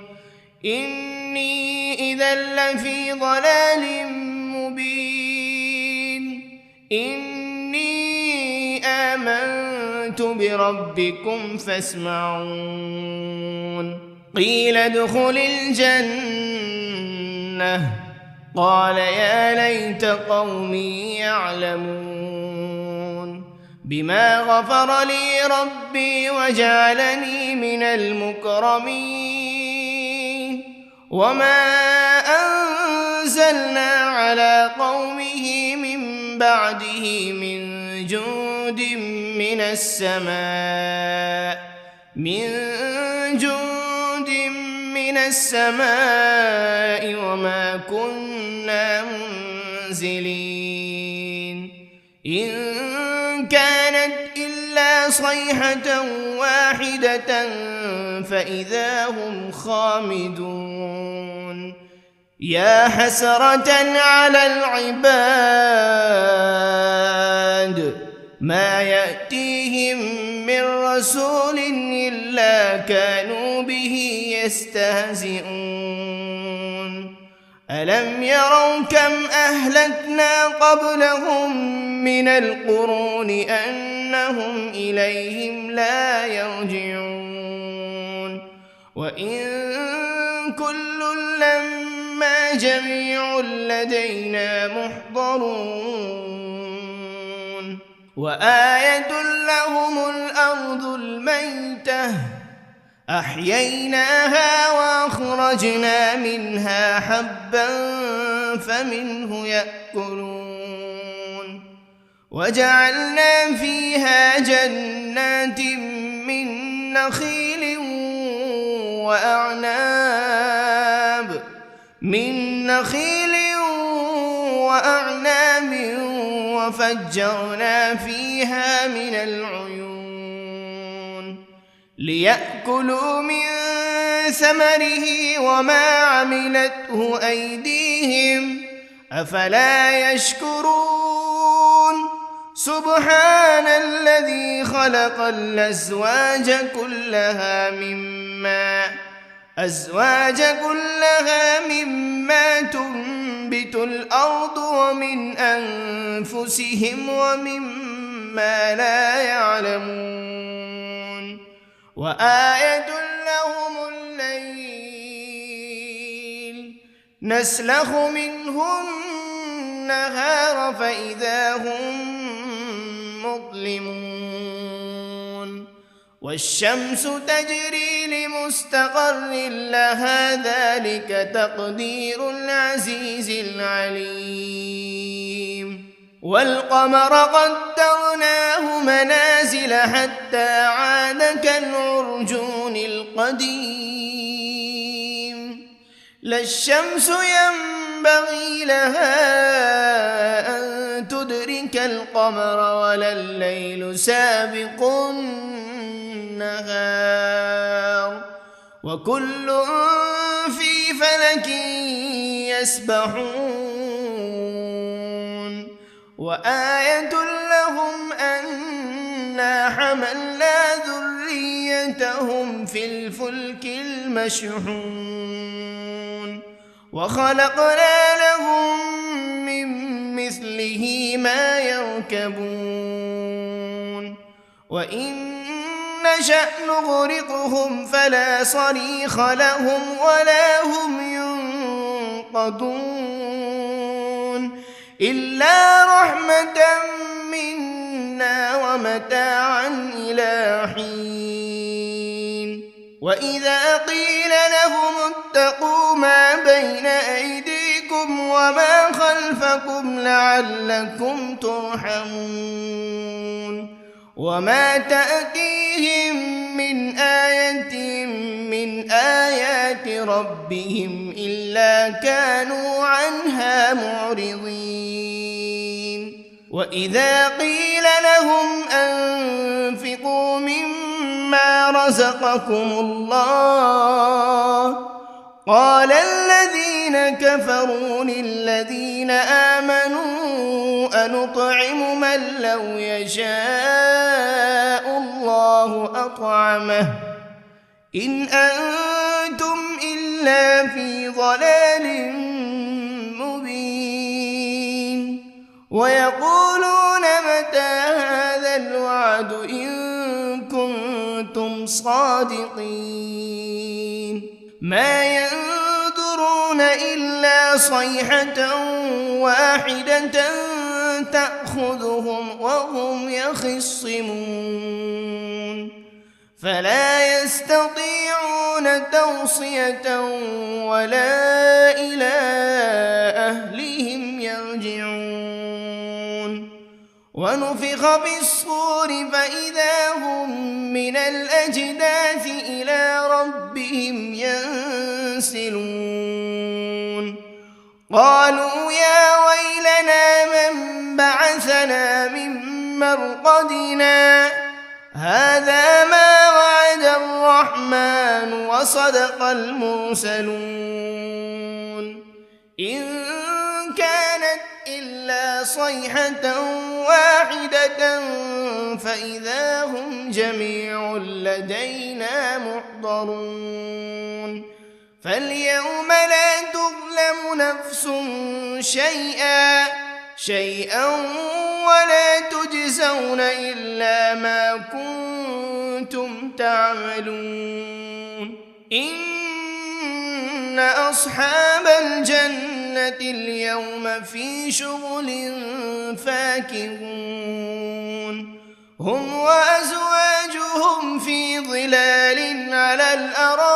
إني إذا لفي ضلال مبين إني آمنت بربكم فاسمعون قيل ادخل الجنة قال يا ليت قومي يعلمون بما غفر لي ربي وجعلني من المكرمين وما أنزلنا على قومه من بعده من جند من السماء وما كنا منزلين إن كانت إلا صيحة واحدة فإذا هم خامدون يا حسرة على العباد ما يأتيهم من رسول إلا كانوا به يستهزئون ألم يروا كم أهلكنا قبلهم من القرون أنهم إليهم لا يرجعون وإن كل لما جميع لدينا محضرون وآية لهم الأرض الميتة أحييناها وأخرجنا منها حبا فمنه يأكلون وجعلنا فيها جنات من نخيل وأعناب وفجرنا فيها من العيون ليأكلوا من ثمره وما عملته أيديهم أفلا يشكرون سبحان الذي خلق الأزواج كلها مما تنبت الأرض ومن أنفسهم ومما لا يعلمون وآية لهم الليل نسلخ منه النهار فإذا هم مظلمون والشمس تجري لمستقر لها ذلك تقدير العزيز العليم والقمر قدرناه منازل حتى عاد كالعرجون القديم لا الشمس ينبغي لها أن تدرك القمر ولا الليل سابق النهار وكل في فلك يسبحون وآية لهم أنا حملنا ذريتهم في الفلك المشحون وخلقنا لهم من مثله ما يركبون وإن نشأ نغرقهم فلا صريخ لهم ولا هم ينقذون إلا رحمة منا ومتاعا إلى حين وإذا قيل لهم اتقوا ما بين أيديكم وما خلفكم لعلكم ترحمون وما تأتيهم من آية من آيات ربهم إلا كانوا عنها معرضين وإذا قيل لهم أنفقوا مما رزقكم الله قال الذين كفروا للذين آمنوا أنطعم من لو يشاء الله أطعمه إن أنتم إلا في ضلال مبين ويقولون متى هذا الوعد إن كنتم صادقين ما ينظرون إلا صيحة واحدة تأخذهم وهم يخصمون فلا يستطيعون توصية ولا إلى أهلهم يرجعون ونفخ بالصور فإذا هم من الأجداث إلى ربهم ينسلون قالوا يا ويلنا من بعثنا من مرقدنا هذا ما وعد الرحمن وصدق المرسلون إن كانت إلا صيحة واحدة فإذا هم جميع لدينا محضرون فاليوم لا تظلم نفس شيئا ولا تجزون إلا ما كنتم تعملون إن أصحاب الجنة اليوم في شغل فاكهون هم وأزواجهم في ظلال على الأرائك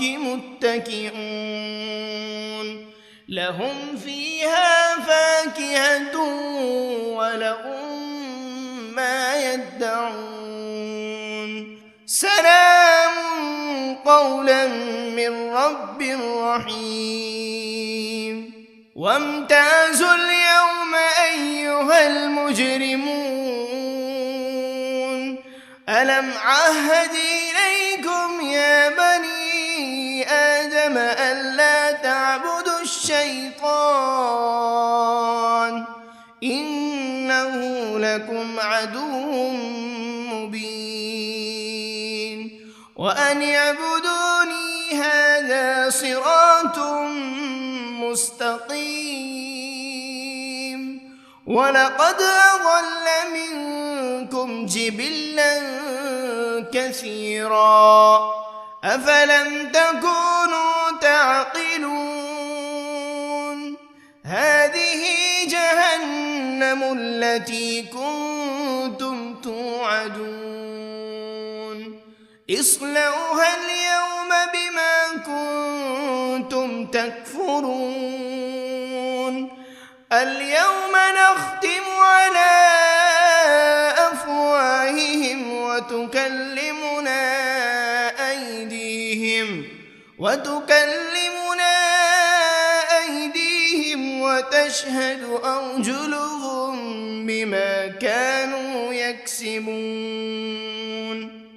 متكئون لهم فيها فاكهة ولهم ما يدعون سلام قولا من رب رحيم وامتازوا اليوم أيها المجرمون ألم عهد إليكم يا بني آدم ألا تعبدوا الشيطان إنه لكم عدو مبين وأن اعبدوني هذا صراط مستقيم ولقد أضل منكم جبلا كثيرا أفلم تكونوا تعقلون هذه جهنم التي كنتم توعدون اصلوها اليوم بما كنتم تكفرون اليوم نختم على أفواههم وتكلمنا أيديهم وتشهد أرجلهم بما كانوا يكسبون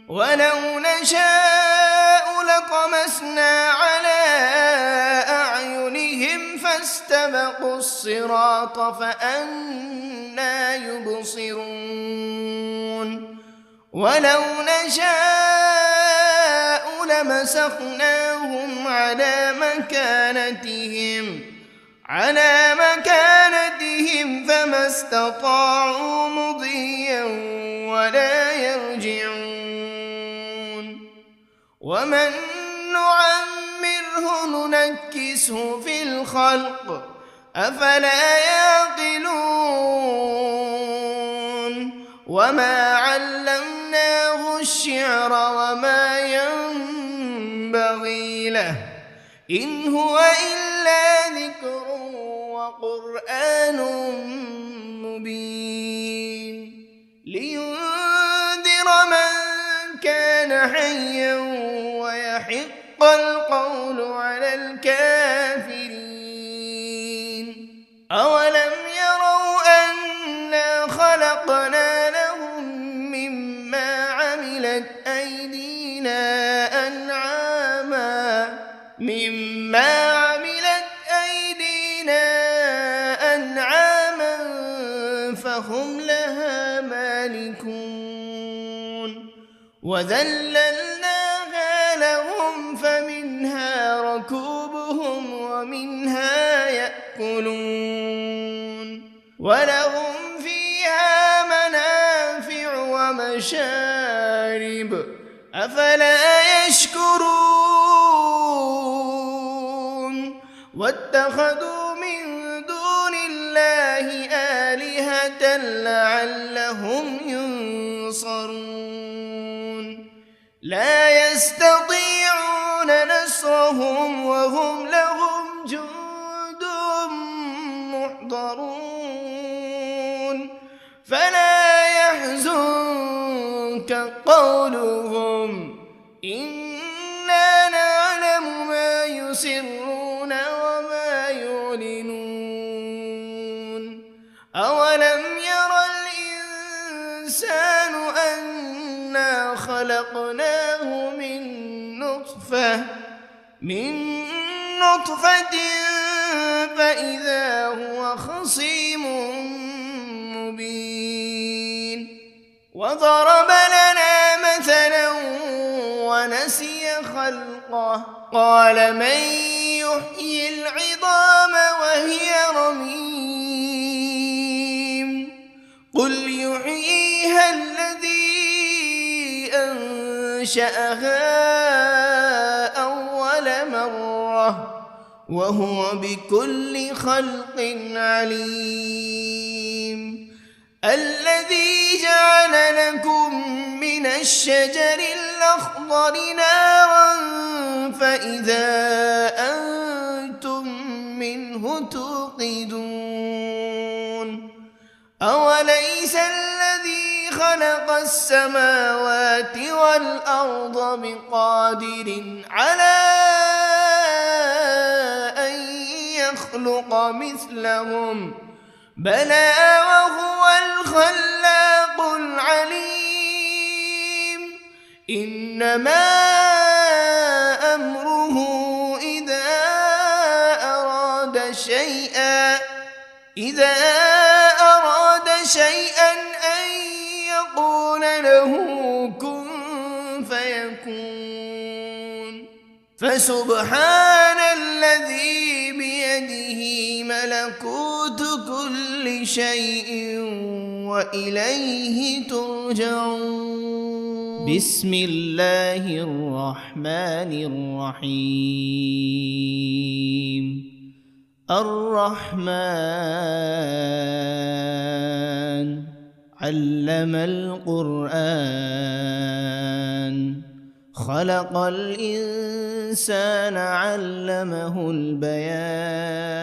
ولو نشاء لطمسنا على أعينهم فاستبقوا الصراط فأنى يبصرون ولو نشاء لمسخناهم على مكانتهم فما استطاعوا مضيا ولا يرجعون ومن نعمره ننكسه في الخلق أفلا يعقلون وما علمناه الشعر وما ينبغي له إن هو إلا ذكر وقرآن مبين لينذر من كان حيا ويحق القول على الكافرين أولم يروا أنا خلقنا لهم مما عملت أيدينا أنعاما فهم لها مالكون وذللناها لهم فمنها ركوبهم ومنها يأكلون ولهم فيها منافع ومشارب أفلا يشكرون واتخذوا من دون الله آلهة لعلهم ينصرون لا يستطيعون نصرهم وهم لهم جند محضرون فلا يحزنك قولهم إنا نعلم ما يسرون وما يعلنون أولم ير الإنسان أنا خلقناه من نطفة فإذا هو خصيم مبين وضرب لنا مثلا ونسي خلقه قال من يحيي العظام وهي رميم قل يحييها الذي أنشأها أول مرة وهو بكل خلق عليم الذي جعل لكم من الشجر الأخضر نارا فإذا أنتم منه توقدون أوليس الذي خلق السماوات والأرض بقادر على أن يخلق مثلهم بلى وهو الخلاق العليم إنما أمره إذا أراد شيئا أن يقول له كن فيكون فسبحان الذي بيده ملكوت كل شيء وإليه ترجعون بسم الله الرحمن الرحيم الرحمن علم القرآن خلق الإنسان علمه البيان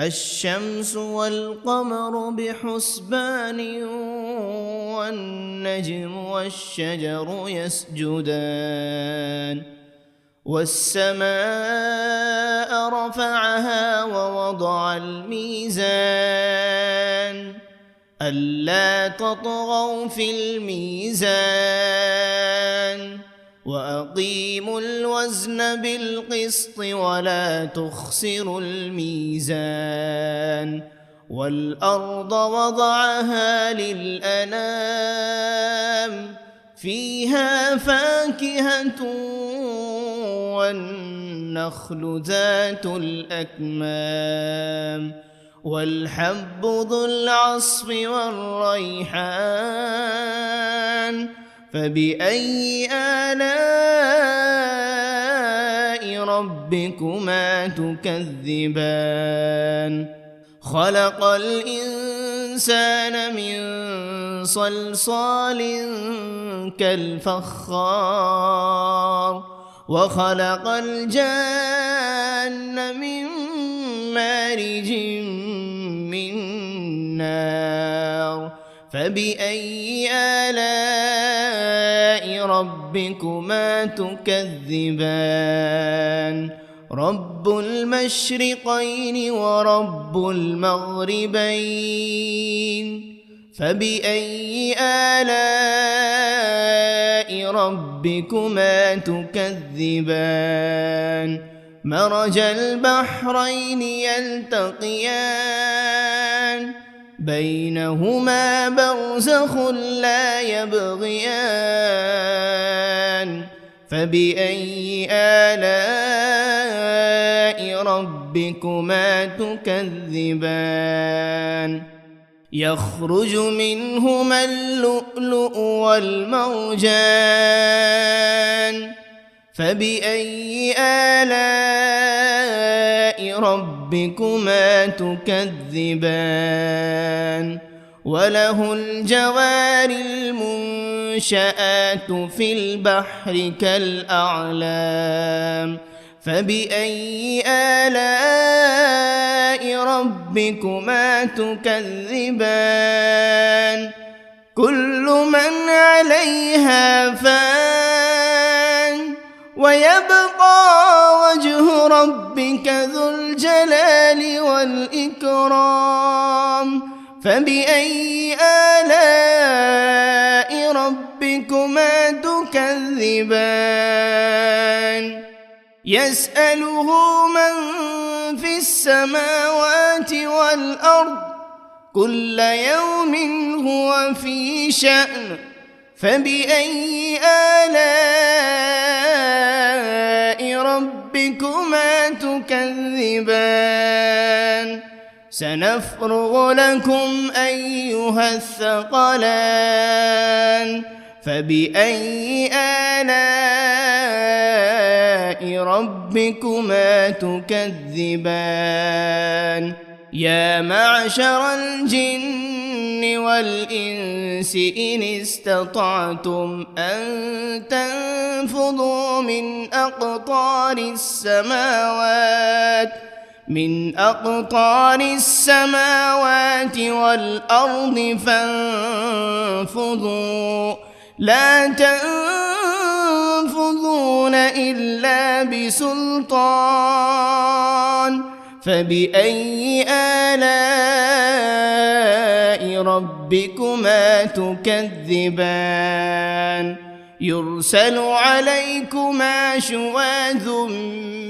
الشمس والقمر بحسبان والنجم والشجر يسجدان والسماء رفعها ووضع الميزان ألا تطغوا في الميزان وأقيموا الوزن بالقسط ولا تخسروا الميزان والأرض وضعها للأنام فيها فاكهة والنخل ذات الأكمام والحب ذو العصف والريحان فبأي آلاء ربكما تكذبان خلق الإنسان من صلصال كالفخار وخلق الجان من مارج من نار فبأي آلاء ربكما تكذبان رب المشرقين ورب المغربين فبأي آلاء ربكما تكذبان مرج البحرين يلتقيان بينهما برزخ لا يبغيان فبأي آلاء ربكما تكذبان يخرج منهما اللؤلؤ والمرجان فبأي آلاء ربكما تكذبان وله الجوار المنشآت في البحر كالأعلام فبأي آلاء ربكما تكذبان كل من عليها فان ويبقى وجه ربك ذو الجلال والإكرام فبأي آلاء ربكما تكذبان يسأله من في السماوات والأرض كل يوم هو في شأن فبأي آلاء ربكما تكذبان سنفرغ لكم أيها الثقلان فبأي آلاء ربكما تكذبان يا معشر الجن والإنس إن استطعتم أن تنفذوا من أقطار السماوات والأرض فانفذوا لا تنفذون إلا بسلطان فبأي آلاء ربكما تكذبان يرسل عليكما شواذ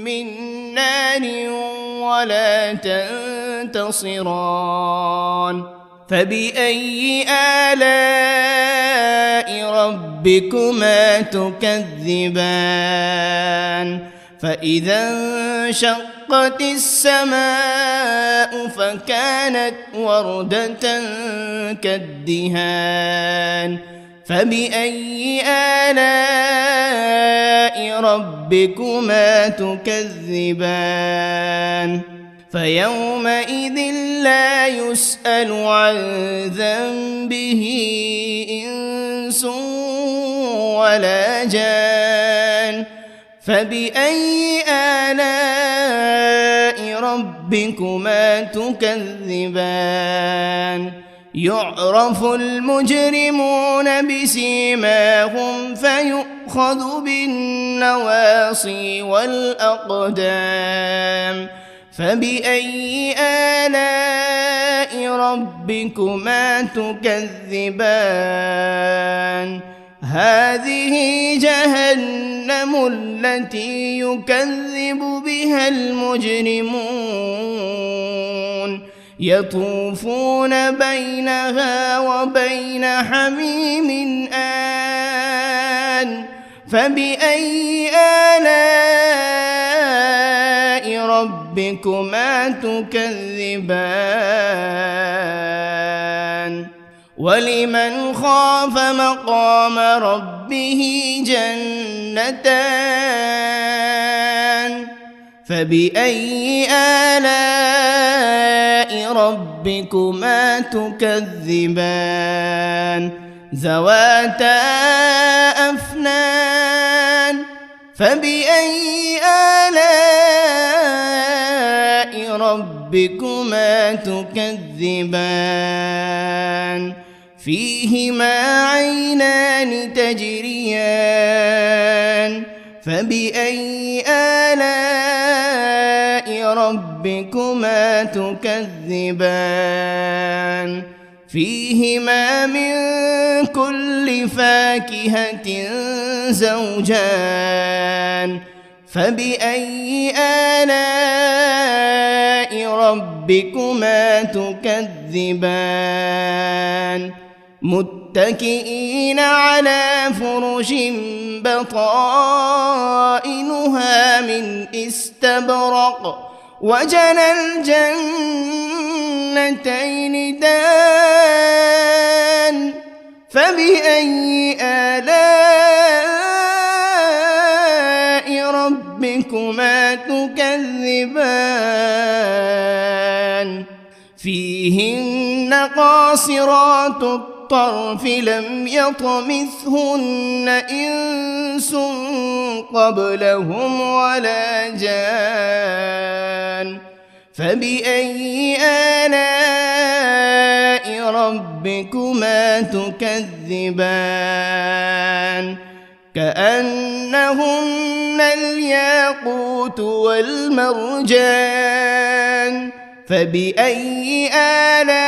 من نار ولا تنتصران فبأي آلاء ربكما تكذبان فإذا انشقت السماء فكانت وردة كالدهان فبأي آلاء ربكما تكذبان فيومئذ لا يسأل عن ذنبه إنس ولا جان فبأي آلاء ربكما تكذبان يعرف المجرمون بسيماهم فيؤخذ بالنواصي والأقدام فبأي آلاء ربكما تكذبان هذه جهنم التي يكذب بها المجرمون يطوفون بينها وبين حميم آن فبأي آلاء ربكما تكذبان ولمن خاف مقام ربه جنتان فبأي آلاء ربكما تكذبان ذواتا أفنان فبأي آلاء ربكما تكذبان فيهما عينان تجريان فبأي آلاء ربكما تكذبان فيهما من كل فاكهة زوجان فبأي آلاء ربكما تكذبان متكئين على فرش بطائنها من استبرق وجنى الجنتين دان فبأي آلاء ربكما تكذبان فيهن قاصرات الطرف لم يطمثهن إنس قبلهم ولا جان فبأي آلاء ربكما تكذبان كأنهن الياقوت والمرجان فبأي آلاء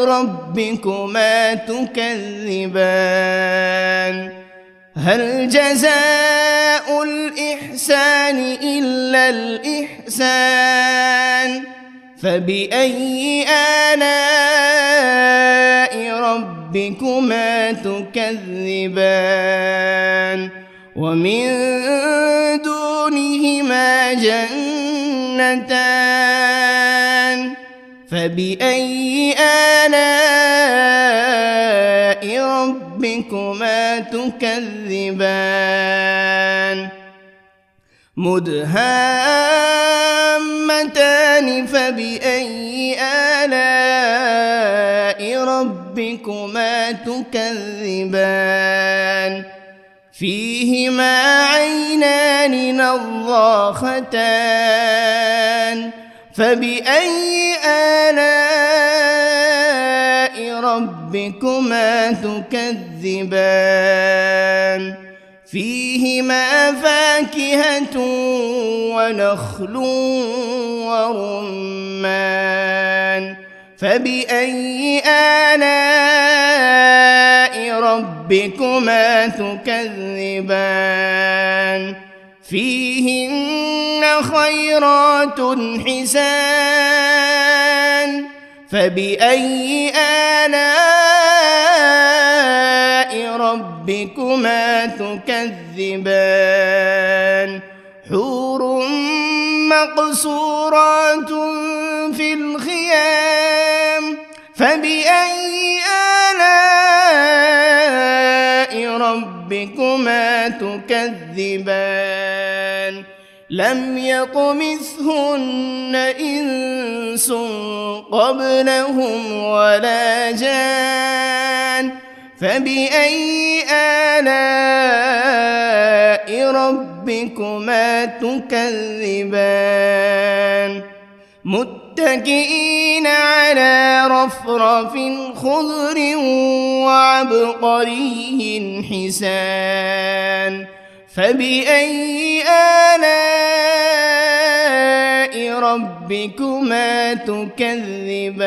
ربكما تكذبان هل جزاء الإحسان إلا الإحسان فبأي آلاء ربكما تكذبان ومن دونهما جنتان فبأي آلاء ربكما تكذبان مدهامتان فبأي آلاء ربكما تكذبان فيهما عينان نضاختان فبأي آلاء ربكما تكذبان فيهما فاكهة ونخل ورمان فبأي آلاء ربكما تكذبان فيهن خيرات حسان فبأي آلاء ربكما تكذبان حور مقصورات في الخيام فبأي آلاء ربكما تكذبان لم يطمثهن إنس قبلهم ولا جان فبأي آلاء ربكما تكذبان متكئين على رفرف خضر وعبقري حسان فبأي آلاء ربكما تكذبان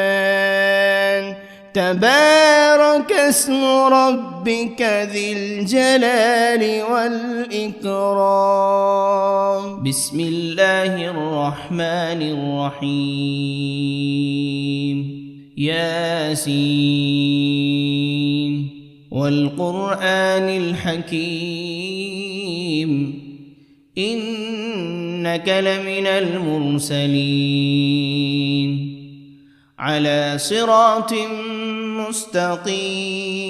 تبارك اسم ربك ذي الجلال والإكرام بسم الله الرحمن الرحيم ياسين والقرآن الحكيم إنك لمن المرسلين على صراط مستقيم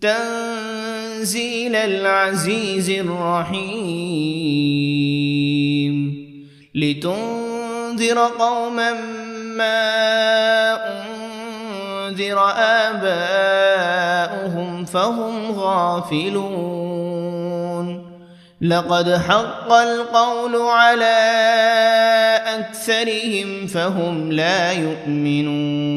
تنزيل العزيز الرحيم لتنذر قوما ما أنذر آباؤهم فهم غافلون لقد حق القول على أكثرهم فهم لا يؤمنون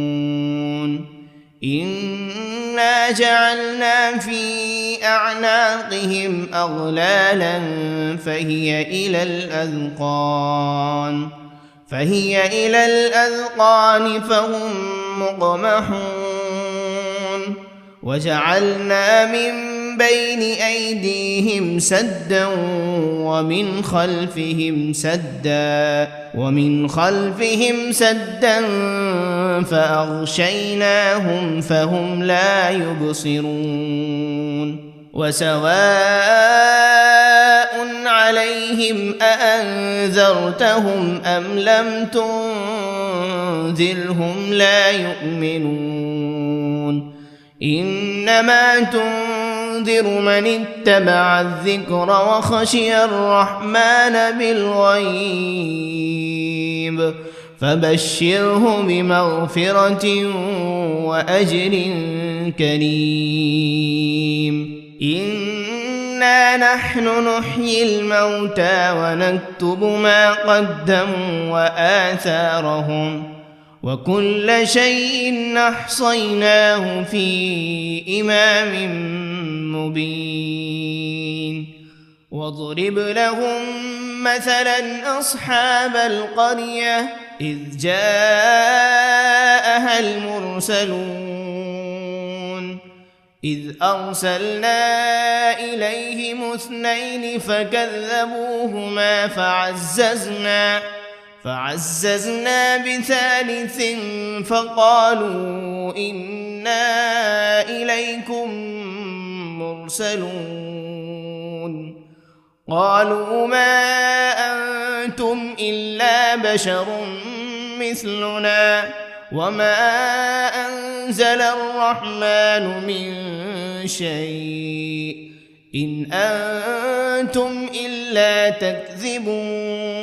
إنا جعلنا في أعناقهم أغلالا فهي إلى الأذقان فهم مقمحون وجعلنا من بين أيديهم سدا ومن خلفهم سدا فأغشيناهم فهم لا يبصرون وسواء عليهم أأنذرتهم أم لم تنذرهم لا يؤمنون إنما تنذر من اتبع الذكر وخشي الرحمن بالغيب فبشره بمغفرة وأجر كريم إنا نحن نحيي الموتى ونكتب ما قدموا وآثارهم وكل شيء أحصيناه في إمام مبين واضرب لهم مثلا أصحاب القرية إذ جاءها المرسلون إذ أرسلنا إليهم 2 فكذبوهما فعززنا ب3 فقالوا إنا إليكم مرسلون قالوا ما أنتم إلا بشر مثلنا وما أنزل الرحمن من شيء إن أنتم إلا تكذبون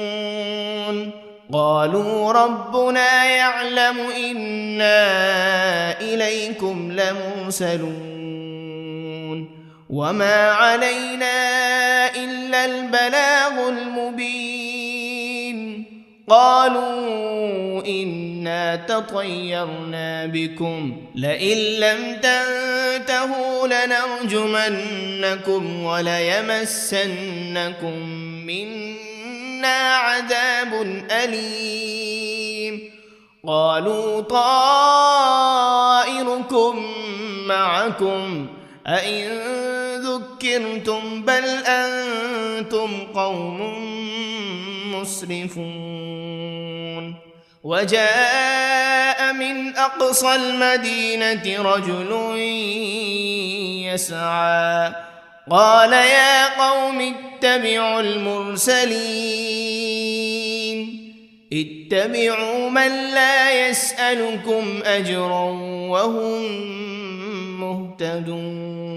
قالوا ربنا يعلم إنا إليكم لمرسلون وما علينا إلا البلاغ المبين قالوا إنا تطيرنا بكم لئن لم تنتهوا لنرجمنكم وليمسنكم منا عذاب أليم قالوا طائركم معكم أئن ذكرتم بل أنتم قوم مسرفون وجاء من أقصى المدينة رجل يسعى قال يا قوم اتبعوا المرسلين اتبعوا من لا يسألكم أجرا وهم مهتدون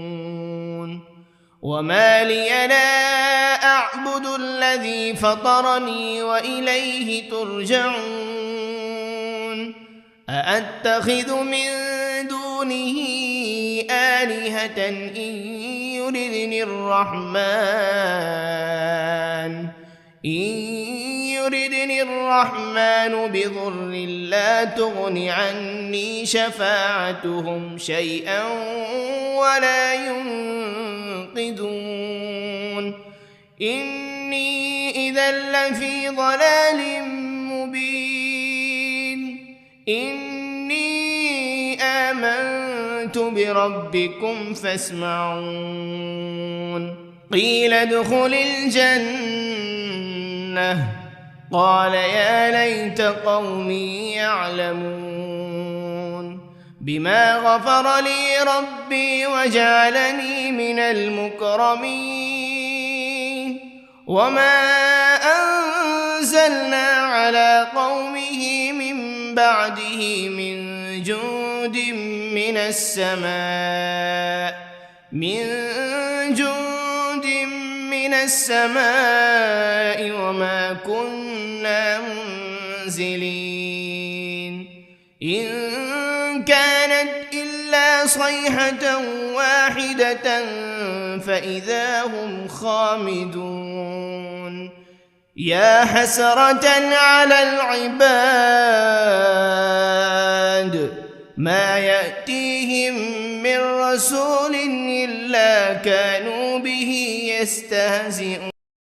وما لي لا أعبد الذي فطرني وإليه ترجعون أأتخذ من دونه آلهة إن يردني الرحمن بضر لا تغن عني شفاعتهم شيئا ولا ينقذون إني إذا لفي ضلال إني آمنت بربكم فاسمعون قيل ادخل الجنة قال يا ليت قومي يعلمون بما غفر لي ربي وجعلني من المكرمين وما أنزلنا على قومه من بعده من جند من السماء وما كنا منزلين إن كانت إلا صيحة واحدة فإذا هم خامدون يا حسرة على العباد ما يأتيهم من رسول إلا كانوا به يستهزئون